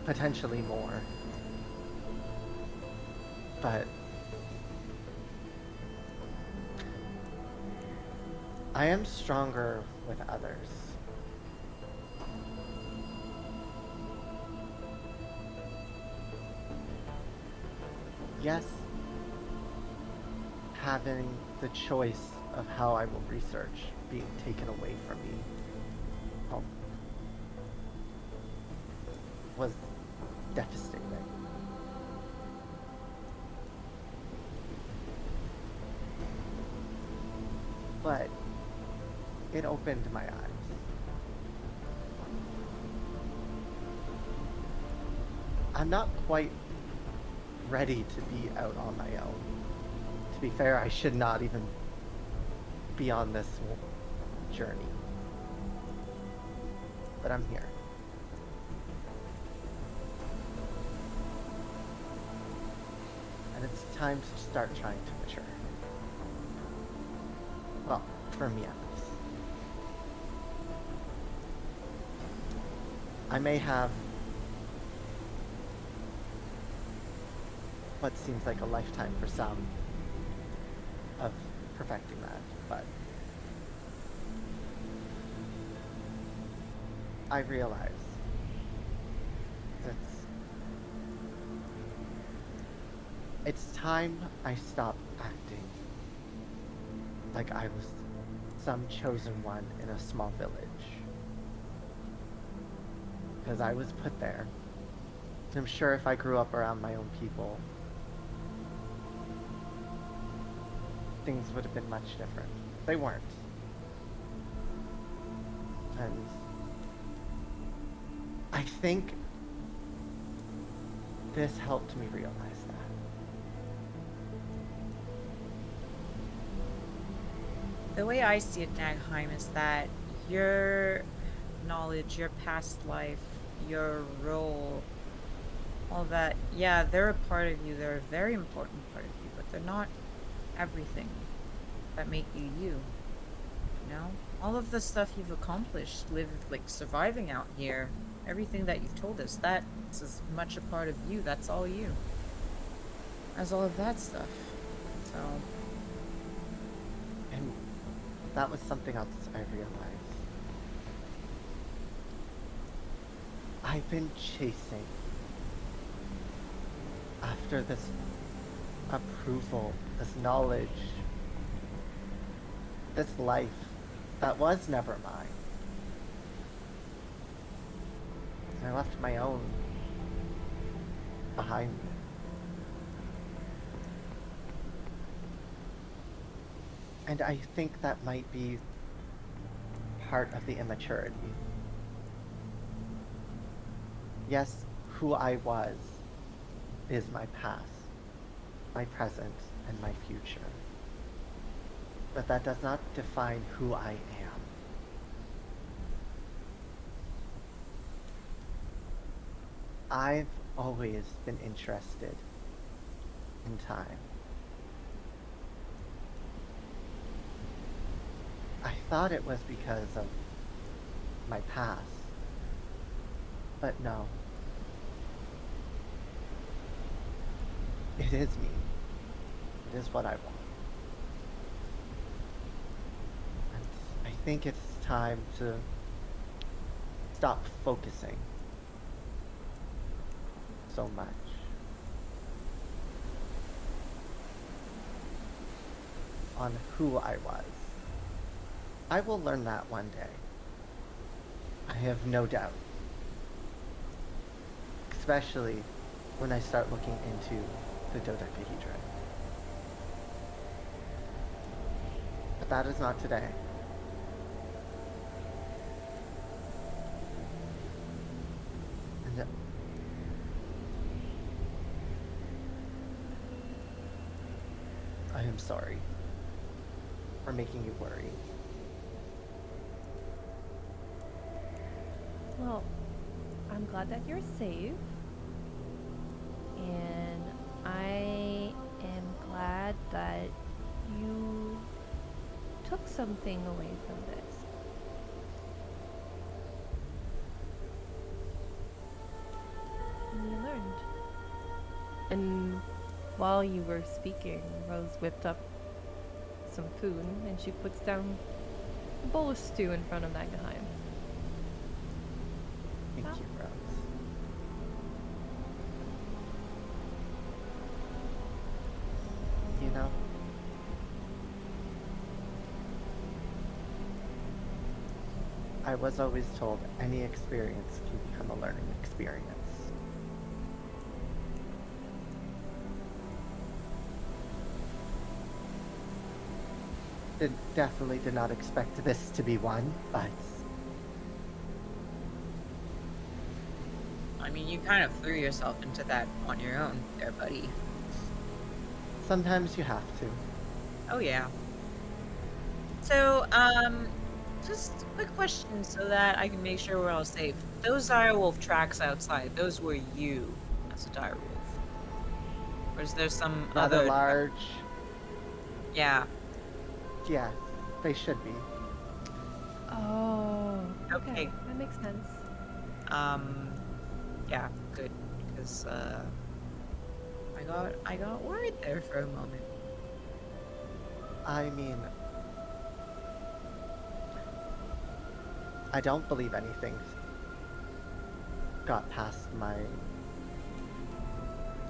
Potentially more. But I am stronger with others. Yes, having the choice of how I will research being taken away from me was devastating. But it opened my eyes. I'm not quite ready to be out on my own. To be fair, I should not even be on this journey. But I'm here. And it's time to start trying to mature. Well, for me at least. I may have what seems like a lifetime for some of perfecting that, but I realize it's time I stop acting like I was some chosen one in a small village. Because I was put there. I'm sure if I grew up around my own people, things would have been much different. They weren't. And I think this helped me realize that. The way I see it, Nagheim, is that your knowledge, your past life, your role, all that, yeah, they're a part of you, they're a very important part of you, but they're not everything that make you you. You know? All of the stuff you've accomplished, surviving out here, everything that you've told us, that's as much a part of you, that's all you. As all of that stuff. So. And that was something else I realized. I've been chasing after this approval, this knowledge, this life that was never mine. I left my own behind me. And I think that might be part of the immaturity. Yes, who I was is my past, my present, and my future. But that does not define who I am. I've always been interested in time. I thought it was because of my past, but no. It is me. It is what I want. And I think it's time to stop focusing so much on who I was. I will learn that one day. I have no doubt. Especially when I start looking into the dodecahedron. But that is not today. And I am sorry for making you worry. Well, I'm glad that you're safe. And I am glad that you took something away from this. And you learned. And while you were speaking, Rose whipped up some food and she puts down a bowl of stew in front of Nagaheim. Thank Well. you, Rose. You know, I was always told any experience can become a learning experience. Definitely did not expect this to be one, but I mean, you kind of threw yourself into that on your own there, buddy. sometimes you have to. Oh, yeah. So, just a quick question so that I can make sure we're all safe. Those direwolf tracks outside, those were you as a direwolf? Or is there some Rather other... large. Yeah. Yes, they should be. Oh, Okay. that makes sense. Yeah, good. Because, I got worried there for a moment. I mean, I don't believe anything got past my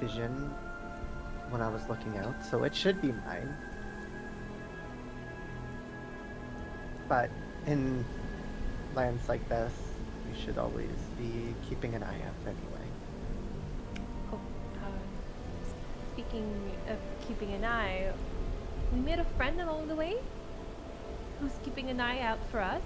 vision when I was looking out, so it should be mine. But in lands like this, you should always be keeping an eye out anyway. Oh, speaking of keeping an eye, we made a friend along the way who's keeping an eye out for us.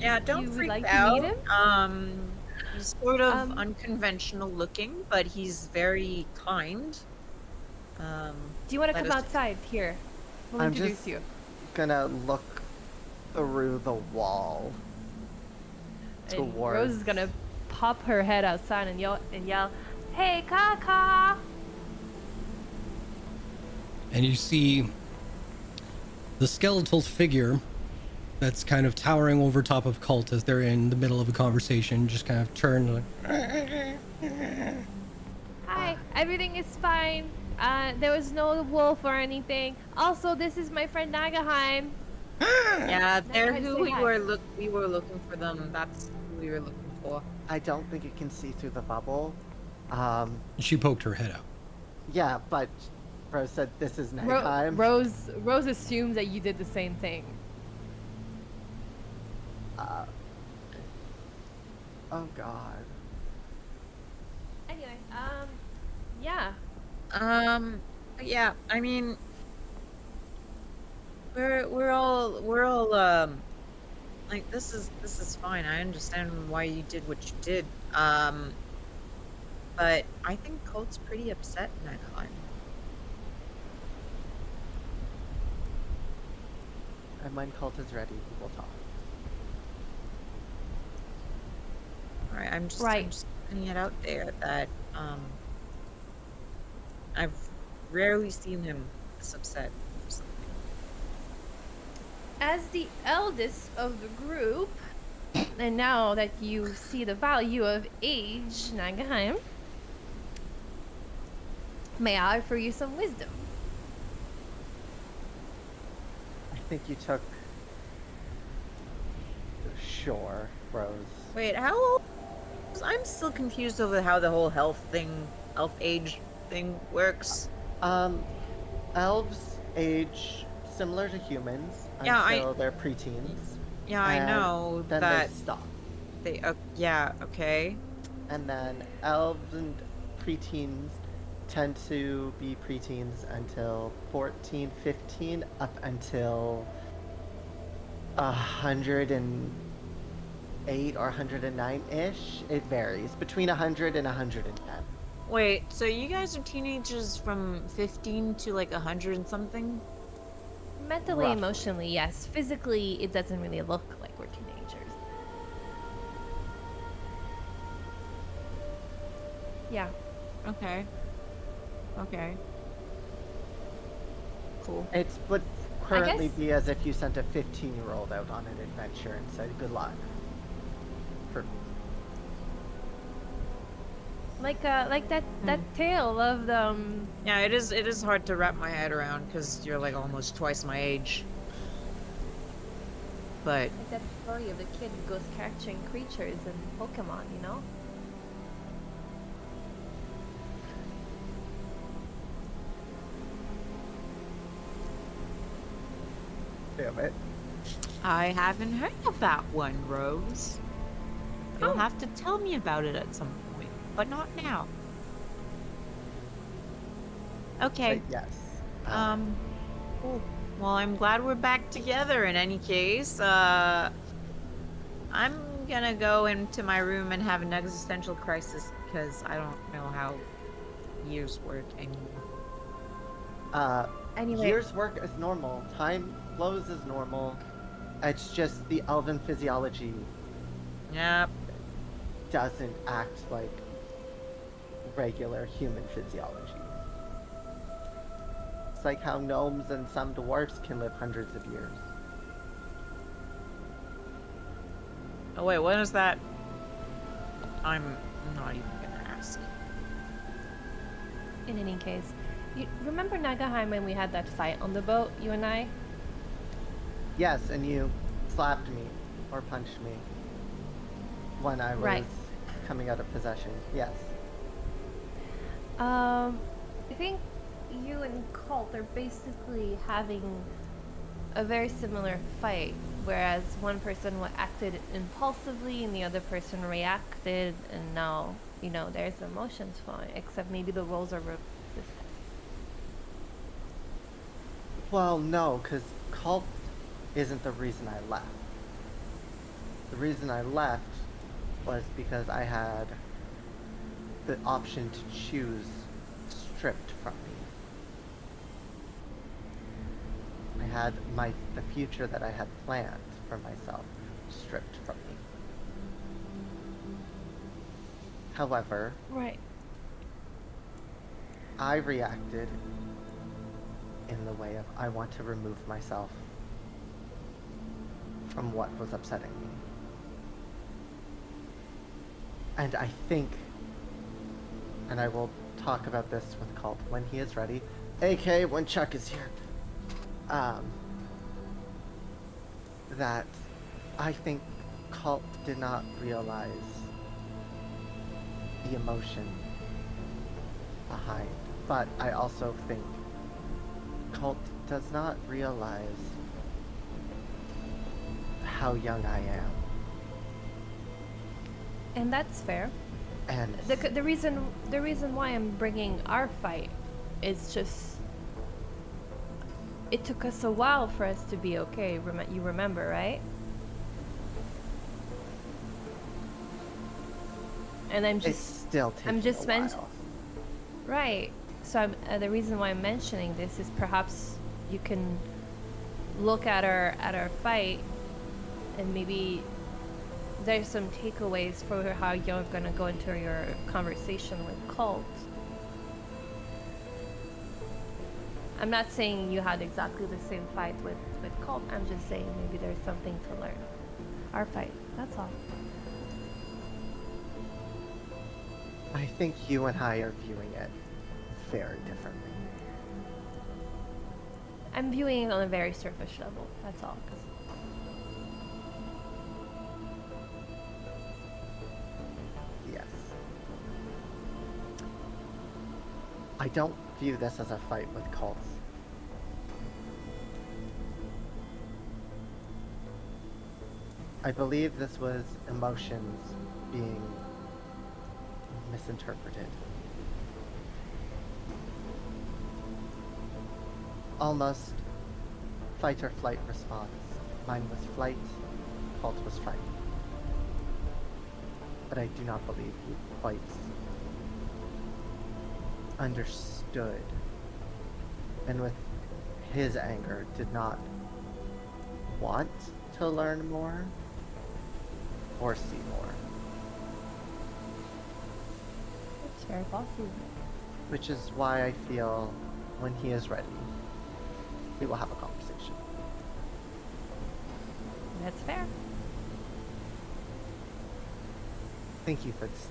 Yeah, don't You would freak like to out. meet him? He's sort of Um, unconventional looking, but he's very kind. Do you want to Let come us- outside? Here, we'll I'm introduce just- you. Gonna look through the wall And towards. Rose is gonna pop her head outside and yell, "Hey, Kaka!" And you see the skeletal figure that's kind of towering over top of Cult as they're in the middle of a conversation, just kind of turn like, Hi, everything is fine. There was no wolf or anything. Also, this is my friend Nagaheim. Yeah, they're I'd who say we hi. were looking for them. That's who we were looking for. I don't think it can see through the bubble. she poked her head out. Yeah, but Rose said this is Ro- nighttime. Rose assumes that you did the same thing. Oh God. Anyway, yeah. Yeah, I mean, we're all like this is fine. I understand why you did what you did. But I think Colt's pretty upset in that climb. And when Cult is ready, we will talk. All right, I'm Right. just putting it out there that I've rarely seen him this upset for something. As the eldest of the group, and now that you see the value of age, Nagaheim, may I offer you some wisdom? I think you took. Sure, Rose. Wait, how old? I'm still confused over how the whole elf age thing works. Elves age similar to humans Yeah, until they're preteens. Yeah, I and know then that they stop. they. Yeah, okay. And then elves and preteens tend to be preteens until 14, 15, up until 108 or 109-ish. It varies between 100 and 110. Wait, so you guys are teenagers from 15 to like 100 and something? Mentally, Roughly. emotionally, yes. Physically, it doesn't really look like we're teenagers. Yeah. Okay. Okay. Cool. It would currently guess- be as if you sent a 15-year-old out on an adventure and said good luck. For Like that tale of the Yeah, it is hard to wrap my head around because you're like almost twice my age. But like that story of the kid who goes catching creatures in Pokemon, you know? damn it. I haven't heard of that one, Rose. You'll Oh. have to tell me about it at some point, but not now. Okay. But yes. Cool. Well, I'm glad we're back together in any case. I'm gonna go into my room and have an existential crisis because I don't know how years work anymore. Anyway. Years work is normal. Time flows is normal. It's just the elven physiology Yep. doesn't act like regular human physiology. It's like how gnomes and some dwarfs can live hundreds of years. Oh wait, what is that? I'm not even gonna ask. In any case, you remember Nagaheim when we had that fight on the boat, you and I? Yes, and you slapped me or punched me when I was Right. coming out of possession. Yes. I think you and Colt are basically having a very similar fight, whereas one person acted impulsively and the other person reacted, and now, you know, there's emotions flowing, except maybe the roles are reversed. Well, no, because cult isn't the reason I left. The reason I left was because I had the option to choose stripped from me. I had the future that I had planned for myself stripped from me. However, Right. I reacted in the way of I want to remove myself from what was upsetting me. And I think, and I will talk about this with Cult when he is ready, aka when Chuck is here, that I think Cult did not realize the emotion behind, but I also think Cult does not realize how young I am. And that's fair. And The reason why I'm bringing our fight is just it took us a while for us to be okay. You remember, right? And I'm it's just still taking I'm just a men- while. right. So the reason why I'm mentioning this is perhaps you can look at our fight and maybe there's some takeaways for how you're gonna go into your conversation with Cult. I'm not saying you had exactly the same fight with Cult. I'm just saying maybe there's something to learn. Our fight, that's all. I think you and I are viewing it very differently. I'm viewing it on a very surface level, that's all. Yes. I don't view this as a fight with cults. I believe this was emotions being misinterpreted. Almost fight or flight response. Mine was flight, cult was fright. But I do not believe he quite understood, and with his anger did not want to learn more or see more. That's very possible. Which is why I feel when he is ready, we will have a conversation. That's fair. Thank you for this.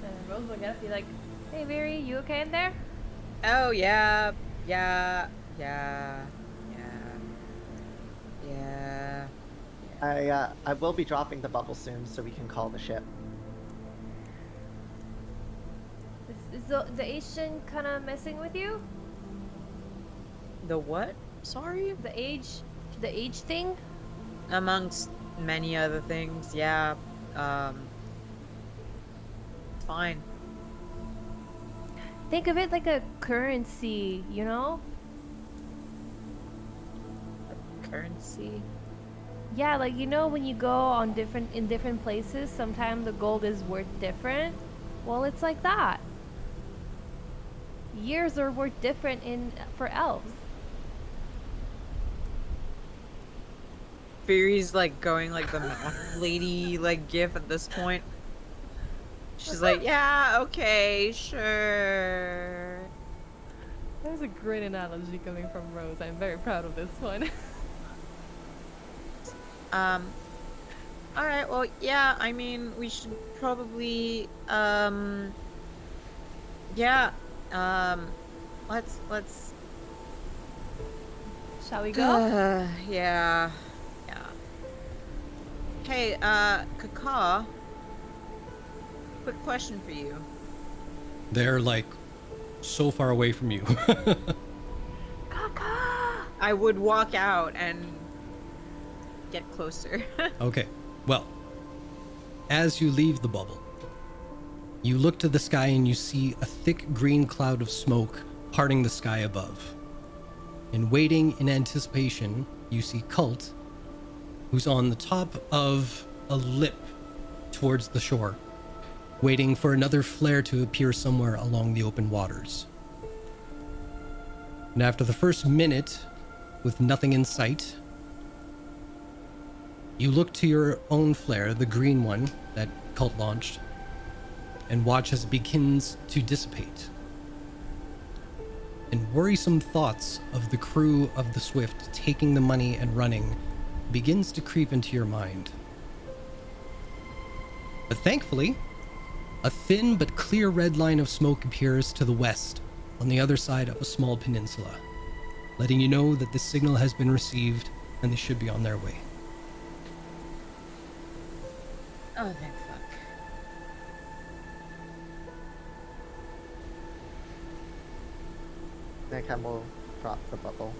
And Rose will get up and be like, hey, Mary, you okay in there? Oh, yeah. I will be dropping the bubble soon, so we can call the ship. Is the Asian kind of messing with you? The what? Sorry? The age thing? Amongst many other things, yeah. Fine. Think of it like a currency, you know? Currency? Yeah, like you know when you go on different places, sometimes the gold is worth different. Well, it's like that. Years are worth different for elves. Fury's like going like the math lady like gif at this point. She's like, yeah, okay, sure. That was a great analogy coming from Rose. I'm very proud of this one. Alright, well, yeah, I mean, we should probably, yeah, let's, Shall we go? yeah. Hey, Kaka, quick question for you. They're like so far away from you. Kaka! I would walk out and get closer. Okay, well, as you leave the bubble, you look to the sky and you see a thick green cloud of smoke parting the sky above. And waiting in anticipation, you see Cult, who's on the top of a lip towards the shore, waiting for another flare to appear somewhere along the open waters. And after the first minute, with nothing in sight, you look to your own flare, the green one that Cult launched, and watch as it begins to dissipate. And worrisome thoughts of the crew of the Swift taking the money and running begins to creep into your mind. But thankfully, a thin but clear red line of smoke appears to the west on the other side of a small peninsula, letting you know that the signal has been received and they should be on their way. Oh, thank fuck. Nighttime will drop the bubble.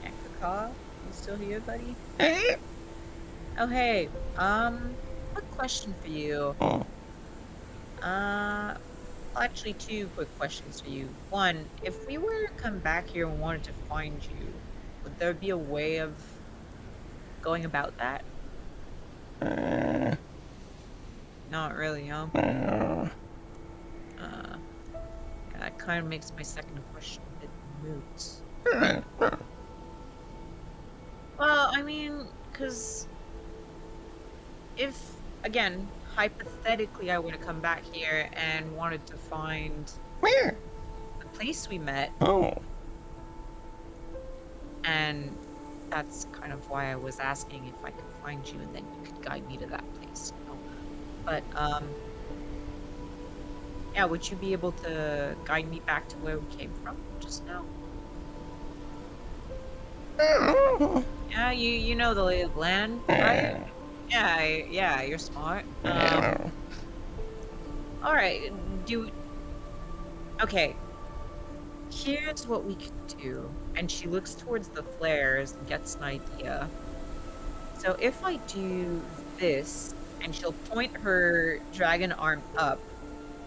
Yeah, Kaka, you still here, buddy? Oh, hey, quick question for you. Actually, two quick questions for you. One, if we were to come back here and wanted to find you, would there be a way of going about that? Not really, huh? That kind of makes my second question a bit moot. Well, I mean, because if, again, hypothetically I were to come back here and wanted to find the place we met. And that's kind of why I was asking if I could find you and then you could guide me to that place, you know? But, yeah, would you be able to guide me back to where we came from just now? Yeah, you know the lay of the land, right? Yeah, you're smart. Alright, okay. Here's what we could do. And she looks towards the flares and gets an idea. So if I do this, and she'll point her dragon arm up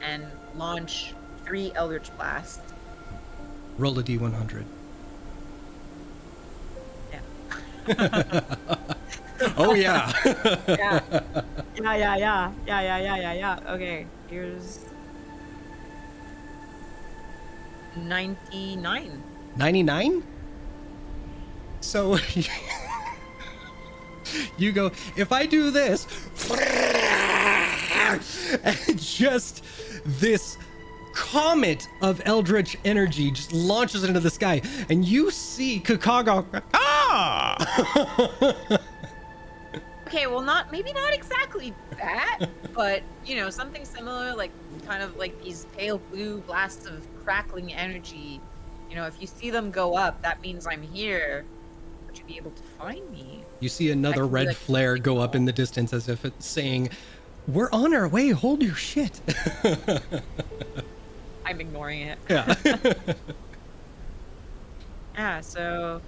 and launch 3 Eldritch Blasts. Roll a D100. Yeah. Oh yeah. Yeah. Okay, here's 99. 99? So You go, if I do this, and just this comet of eldritch energy just launches into the sky, and you see Kakago. Okay, well, maybe not exactly that, but you know, something similar, like kind of like these pale blue blasts of crackling energy. You know, if you see them go up, that means I'm here. Would you be able to find me? You see another can be, red like, flare go up in the distance as if it's saying, "We're on our way. Hold your shit." I'm ignoring it. Yeah. Yeah, so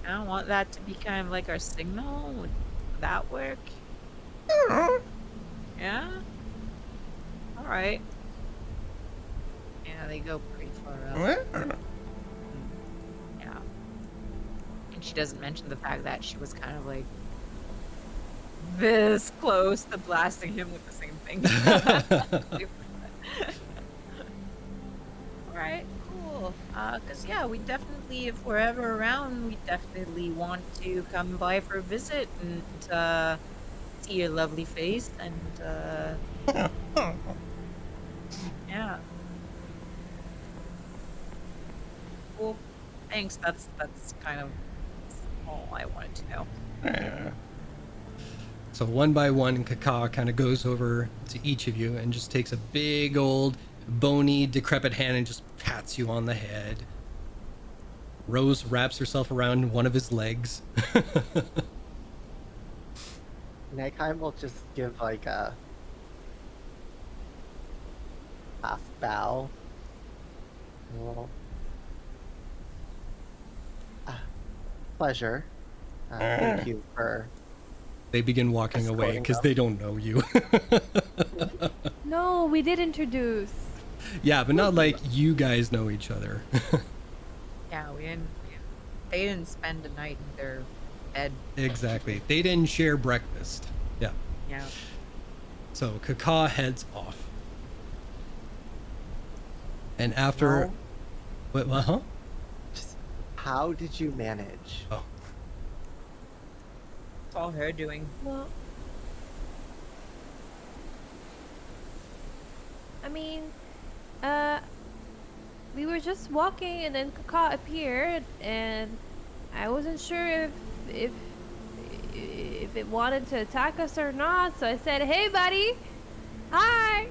I don't want that to be kind of like our signal. Would that work? Yeah? Alright. Yeah, they go pretty far up. Yeah. And she doesn't mention the fact that she was kind of like this close to blasting him with the same thing. Alright, cool. Cause yeah, we definitely, if we're ever around, we definitely want to come by for a visit and see your lovely face and yeah. Cool. Thanks. That's kind of all I wanted to know. So one by one, Kaka kind of goes over to each of you and just takes a big old bony, decrepit hand and just pats you on the head. Rose wraps herself around one of his legs. Nagheim will just give like a half bow. Well, pleasure. Thank you for. They begin walking away escorting because them. they don't know you. No, we did introduce. Yeah, but not like you guys know each other. Yeah, they didn't spend a night in their bed. Exactly. They didn't share breakfast. Yeah. Yeah. So Kaka heads off. And after... Well, What, huh? just how did you manage? Oh. It's all her doing. Well, I mean, we were just walking and then Kaka appeared and I wasn't sure if it wanted to attack us or not, so I said, "Hey buddy, hi,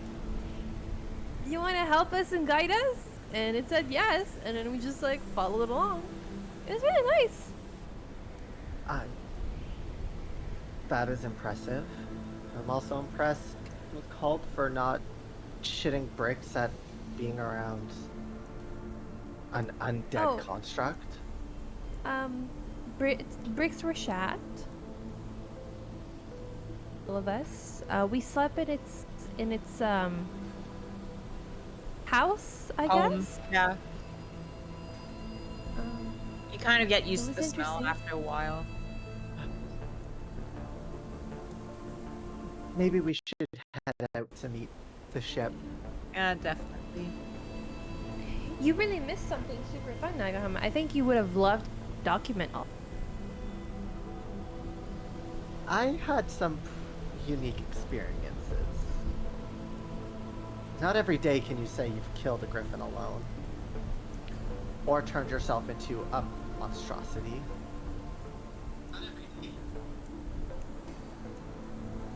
you want to help us and guide us?" And it said yes, and then we just like followed along. It was really nice. That is impressive. I'm also impressed with Cult for not shitting bricks at being around an undead construct. Bricks were shat. All of us. We slept in its house, I guess. Yeah. You kind of get used to was the smell interesting. after a while. Maybe we should head out to meet the ship. Yeah, definitely. You really missed something super fun, Nagahama. I think you would have loved to document all. I had some unique experiences. Not every day can you say you've killed a griffin alone. Or turned yourself into a monstrosity.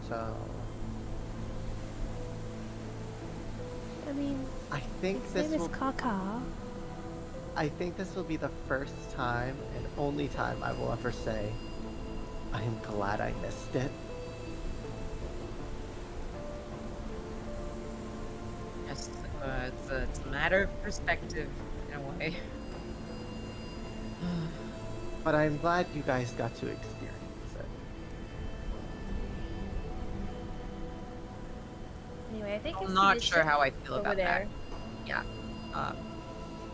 So... I mean, I think his this name is will... Kaka. I think this will be the first time and only time I will ever say, I am glad I missed it. Yes, it's a matter of perspective in a way. But I'm glad you guys got to experience it. Anyway, I think I'm it's not the sure ship how I feel over about there. that. Yeah.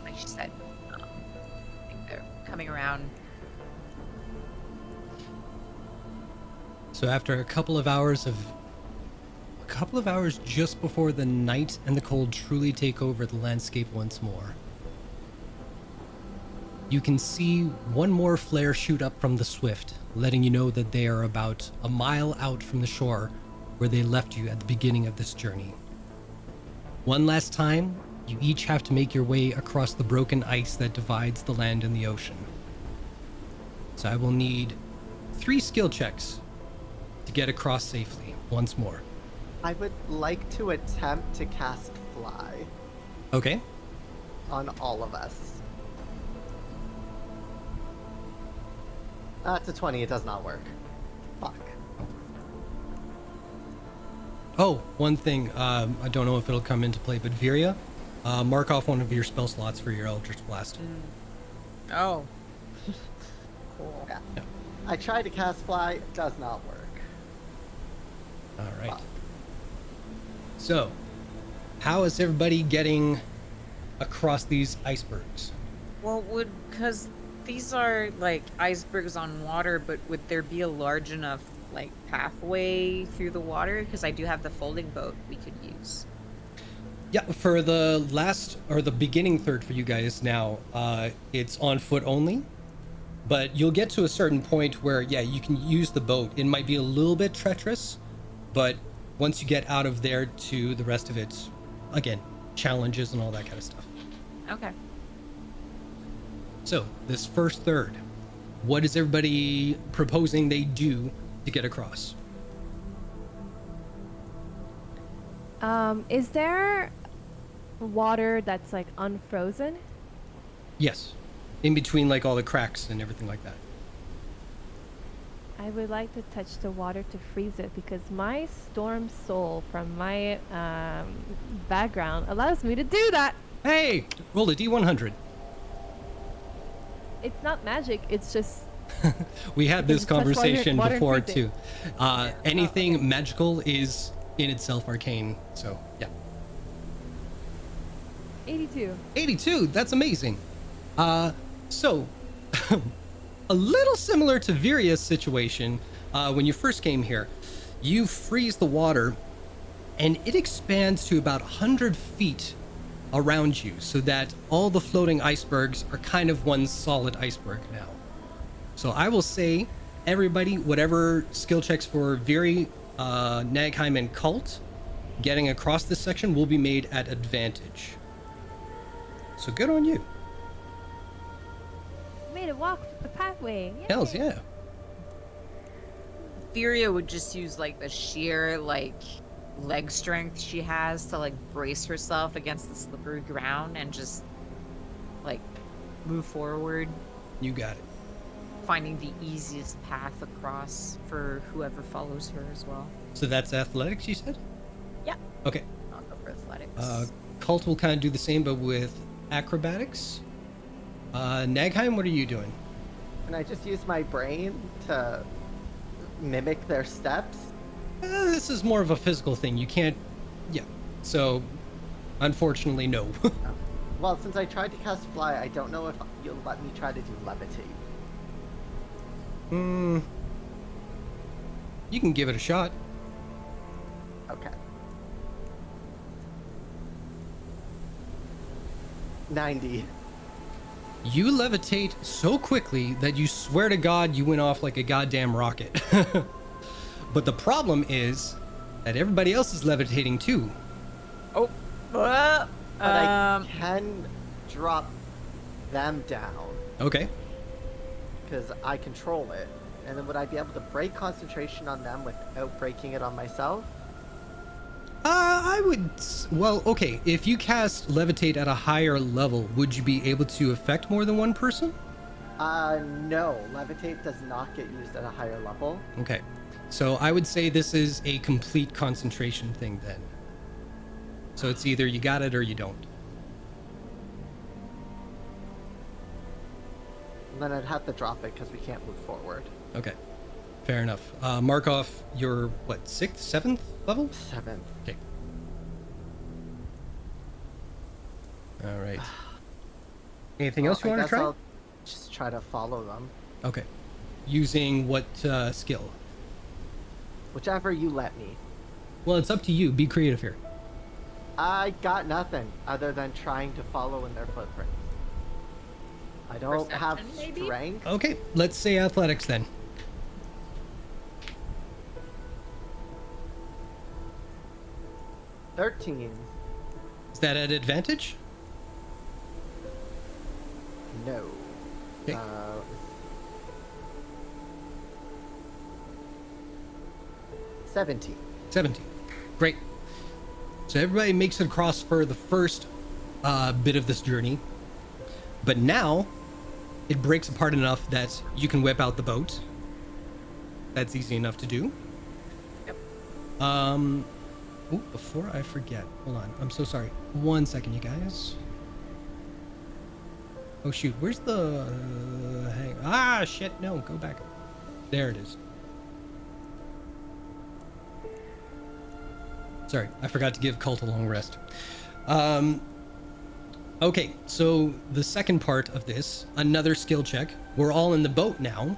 Like she said, I think they're coming around. So after a couple of hours just before the night and the cold truly take over the landscape once more, you can see one more flare shoot up from the Swift, letting you know that they are about a mile out from the shore where they left you at the beginning of this journey. One last time, you each have to make your way across the broken ice that divides the land and the ocean. So I will need 3 skill checks to get across safely once more. I would like to attempt to cast Fly Okay. on all of us. That's a 20, it does not work. Fuck. Oh, one thing, I don't know if it'll come into play, but Viria, mark off one of your spell slots for your Eldritch Blast. Oh. Cool. Yeah. Yeah. I tried to cast Fly, it does not work. All right. Fuck. So, how is everybody getting across these icebergs? Well, because these are like icebergs on water, but would there be a large enough like pathway through the water? Because I do have the folding boat we could use. Yeah, for the last or the beginning third for you guys now, it's on foot only. But you'll get to a certain point where, yeah, you can use the boat. It might be a little bit treacherous, but once you get out of there to the rest of it, again, challenges and all that kind of stuff. Okay. So, this first third, what is everybody proposing they do to get across? Is there water that's like unfrozen? Yes. In between, like, all the cracks and everything like that. I would like to touch the water to freeze it because my storm soul from my background allows me to do that. Hey! Roll a D100. It's not magic, it's just We had this Because touch water- conversation water and before, freeze too. it. Anything magical is in itself arcane, so, yeah. 82. 82, that's amazing. So, a little similar to Viria's situation, when you first came here, you freeze the water and it expands to about 100 feet around you so that all the floating icebergs are kind of one solid iceberg now. So I will say, everybody, whatever skill checks for Viri, Nagheim, and Cult, getting across this section will be made at advantage. So good on you. Made it walk the pathway. Yay. Hells yeah. Furia would just use like the sheer like leg strength she has to like brace herself against the slippery ground and just like move forward, You got it. finding the easiest path across for whoever follows her as well. So that's athletics, you said? Yeah, Okay. I'll go for athletics. Cult will kind of do the same, but with acrobatics. Nagheim, what are you doing? Can I just use my brain to mimic their steps? This is more of a physical thing. You can't... Yeah. So, unfortunately, no. Well, since I tried to cast Fly, I don't know if you'll let me try to do Levitate. You can give it a shot. Okay. 90. You levitate so quickly that you swear to God you went off like a goddamn rocket. But the problem is that everybody else is levitating too. Oh, But I can drop them down Okay. because I control it. And then would I be able to break concentration on them without breaking it on myself? I would... Well, okay. If you cast levitate at a higher level, would you be able to affect more than one person? No. Levitate does not get used at a higher level. Okay. So I would say this is a complete concentration thing then. So it's either you got it or you don't. And then I'd have to drop it because we can't move forward. Okay. Fair enough. Mark off your, what, 6th, 7th level? 7th. Okay. All right. Anything else you I want to guess try? I'll just try to follow them. Okay. Using what skill? Whichever you let me. Well, it's up to you. Be creative here. I got nothing other than trying to follow in their footprints. I don't have Perception, maybe? strength. Okay, let's say athletics then. 13. Is that at advantage? No. Okay. 17. 17. Great. So everybody makes it across for the first bit of this journey. But now it breaks apart enough that you can whip out the boat. That's easy enough to do. Yep. Ooh, before I forget, hold on. I'm so sorry. 1 second, you guys. Oh shoot, where's the shit, no, go back. There it is. Sorry, I forgot to give Cult a long rest. Okay, so the second part of this, another skill check. We're all in the boat now.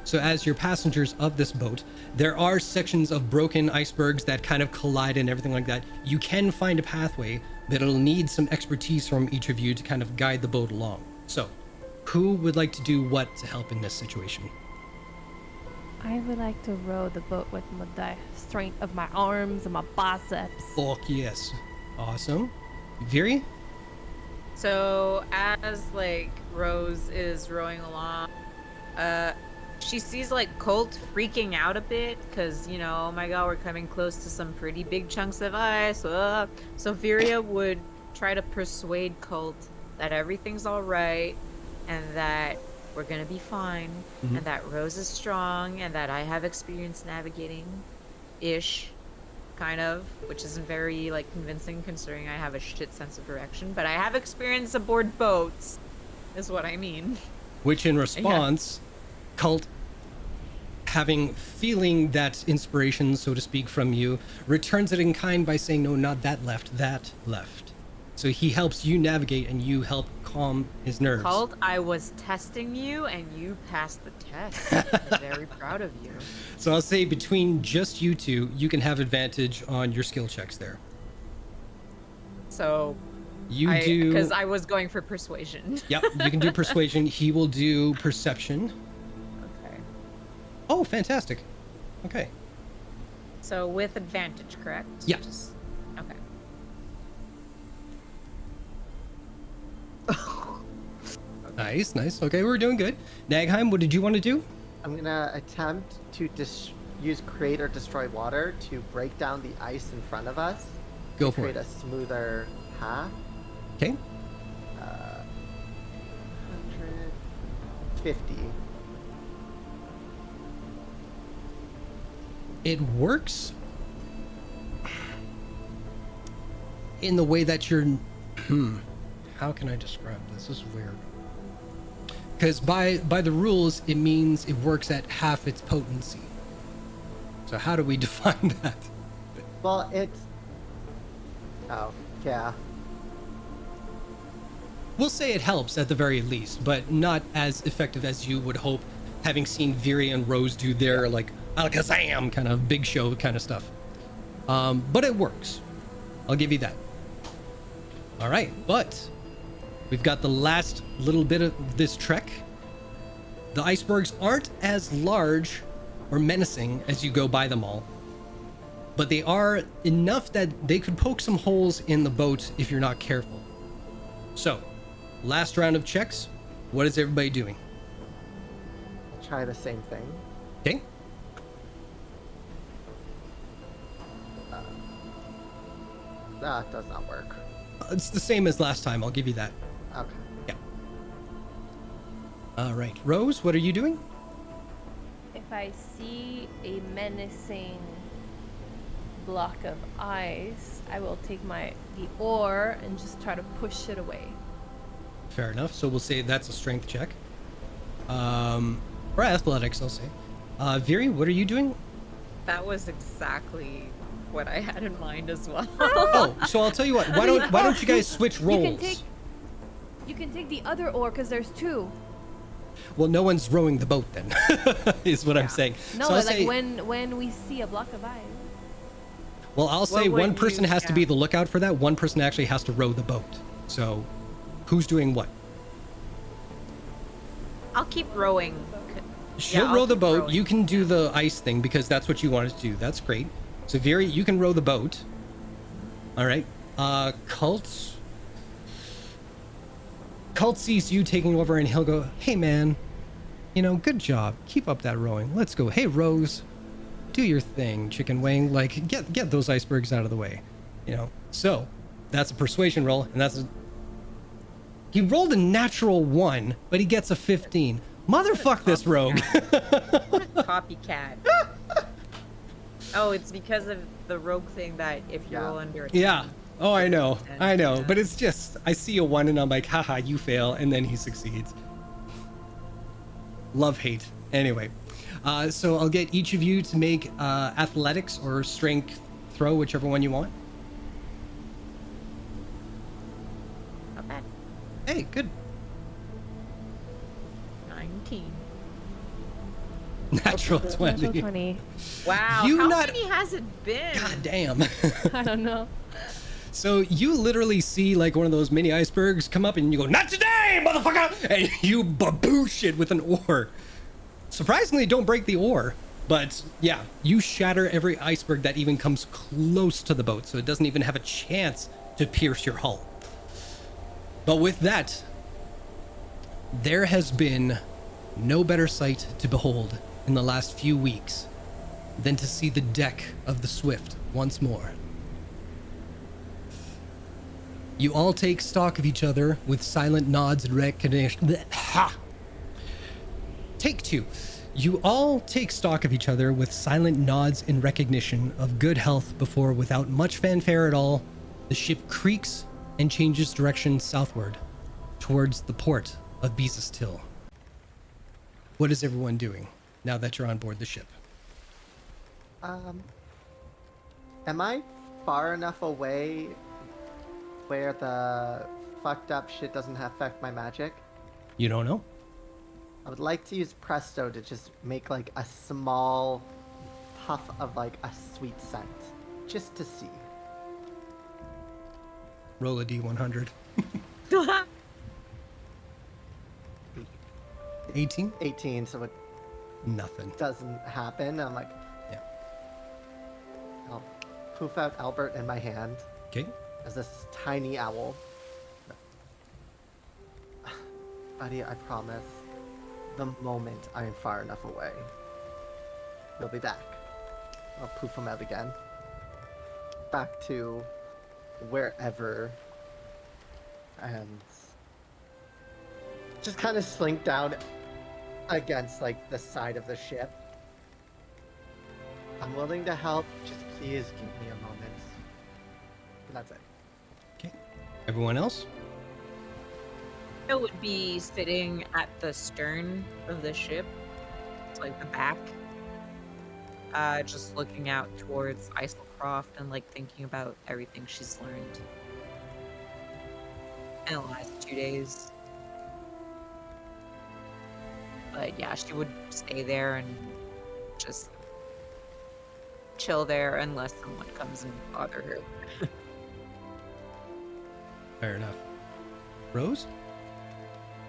So as you're passengers of this boat, there are sections of broken icebergs that kind of collide and everything like that. You can find a pathway, but it'll need some expertise from each of you to kind of guide the boat along. So, who would like to do what to help in this situation? I would like to row the boat with the strength of my arms and my biceps. Fuck yes. Awesome. Viri? So as like Rose is rowing along, she sees like Colt freaking out a bit because, you know, oh my god, we're coming close to some pretty big chunks of ice. So Viria would try to persuade Colt that everything's all right and that we're gonna be fine, and that Rose is strong, and that I have experience navigating ish, kind of, which isn't very like convincing considering I have a shit sense of direction, but I have experience aboard boats is what I mean. Which in response, Cult, feeling that inspiration, so to speak, from you, returns it in kind by saying, no, not that left, that left. So he helps you navigate and you help calm his nerves. Colt, I was testing you and you passed the test. I'm very proud of you. So I'll say between just you two, you can have advantage on your skill checks there. So You do... because I was going for persuasion. Yep, you can do persuasion. He will do perception. Okay. Oh, fantastic. Okay. So with advantage, correct? Yeah. Okay. Nice, nice. Okay, we're doing good. Nagheim, what did you want to do? I'm gonna attempt to use create or destroy water to break down the ice in front of us. Go to for create it. a smoother path. Okay. 150. It works in the way that you're... How can I describe this? This is weird. Because by the rules, it means it works at half its potency. So how do we define that? Well, it's... Oh, yeah. We'll say it helps at the very least, but not as effective as you would hope, having seen Viri and Rose do their, like, Alakazam kind of big show kind of stuff. But it works. I'll give you that. All right, but we've got the last little bit of this trek. The icebergs aren't as large or menacing as you go by them all, but they are enough that they could poke some holes in the boat if you're not careful. So, last round of checks. What is everybody doing? Try the same thing. Okay. That does not work. It's the same as last time. I'll give you that. Okay. Yeah. All right. Rose, what are you doing? If I see a menacing block of ice, I will take the oar and just try to push it away. Fair enough. So we'll say that's a strength check. Or athletics, I'll say. Viri, what are you doing? That was exactly what I had in mind as well. Oh, so I'll tell you what. Why don't you guys switch roles? You can take the other oar because there's two. Well, no one's rowing the boat then, is what I'm saying. No, so I'll like say, when we see a block of ice. well, I'll say What would one person you- has to be the lookout for that. One person actually has to row the boat. So, who's doing what? I'll keep rowing. She'll I'll row the keep boat. rowing. You can do the ice thing because that's what you wanted to do. That's great. So Viri, you can row the boat. All right. Cult sees you taking over and he'll go, hey man, good job. Keep up that rowing. Let's go. Hey Rose, do your thing, chicken wing. Like get those icebergs out of the way. So that's a persuasion roll, and he rolled a natural 1, but he gets a 15. Motherfuck this rogue. What a copycat. Oh, it's because of the rogue thing that if you roll under a 10, Yeah. Oh, I know. Yeah. But it's just, I see a 1 and I'm like, haha, you fail. And then he succeeds. Love, hate. Anyway. So I'll get each of you to make athletics or strength throw, whichever one you want. Not bad. Hey, good. 19. Natural 20. Natural 20. Wow. How many has it been? God damn. I don't know. So you literally see like one of those mini icebergs come up and you go, not today, motherfucker! And you baboosh it with an oar. Surprisingly, don't break the oar. But yeah, you shatter every iceberg that even comes close to the boat. So it doesn't even have a chance to pierce your hull. But with that, there has been no better sight to behold in the last few weeks than to see the deck of the Swift once more. You all take stock of each other with silent nods and recognition. Ha! Take 2. You all take stock of each other with silent nods in recognition of good health before, without much fanfare at all, the ship creaks and changes direction southward towards the port of Beesestil. What is everyone doing now that you're on board the ship? Am I far enough away where the fucked up shit doesn't affect my magic? You don't know? I would like to use Presto to just make like a small puff of like a sweet scent. Just to see. Roll a D100. 18? 18, so it Nothing. doesn't happen. I'm like, Yeah. I'll poof out Albert in my hand Okay. as this tiny owl. Buddy, I promise, the moment I am far enough away, we'll be back. I'll poof him out again. Back to wherever. And just kind of slink down against like the side of the ship. I'm willing to help, just please give me a moment. And that's it. Okay. Everyone else? It would be sitting at the stern of the ship. It's like the back. Just looking out towards Eiselcroft and like thinking about everything she's learned in the last 2 days. But yeah, she would stay there and just chill there unless someone comes and bother her. Fair enough. Rose?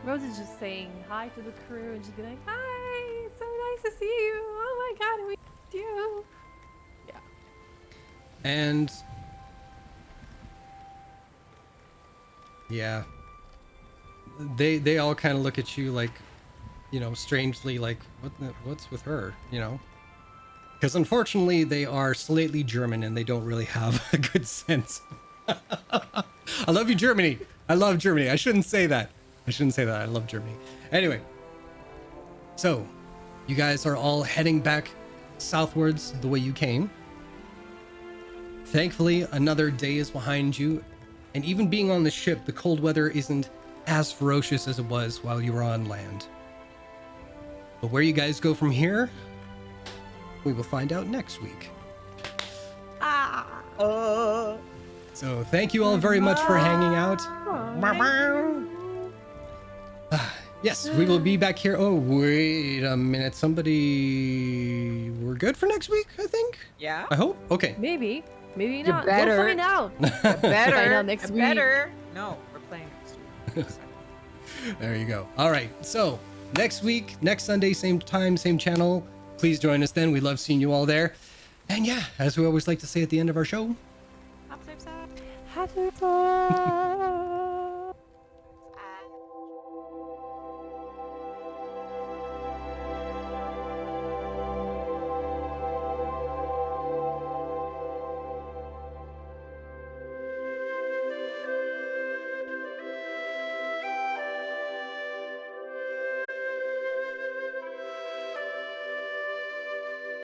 Rose is just saying hi to the crew and just be like, hi, so nice to see you. Oh my god, we missed you. Yeah. And yeah, they all kind of look at you like, strangely, like what's with her, because unfortunately they are slightly German and they don't really have a good sense. I love you, Germany. I love Germany. I shouldn't say that. I love Germany. Anyway, so you guys are all heading back southwards the way you came. Thankfully, another day is behind you, and even being on the ship, the cold weather isn't as ferocious as it was while you were on land. But where you guys go from here, we will find out next week. So thank you all very much for hanging out. Yes, we will be back here. Oh, wait a minute. We're good for next week, I think? Yeah. I hope. Okay. Maybe. Maybe You not. better. We'll find out. Better. Find out next week. Better. No, we're playing next week. There you go. All right. So next week, next Sunday, same time, same channel. Please join us then. We love seeing you all there. And yeah, as we always like to say at the end of our show, Have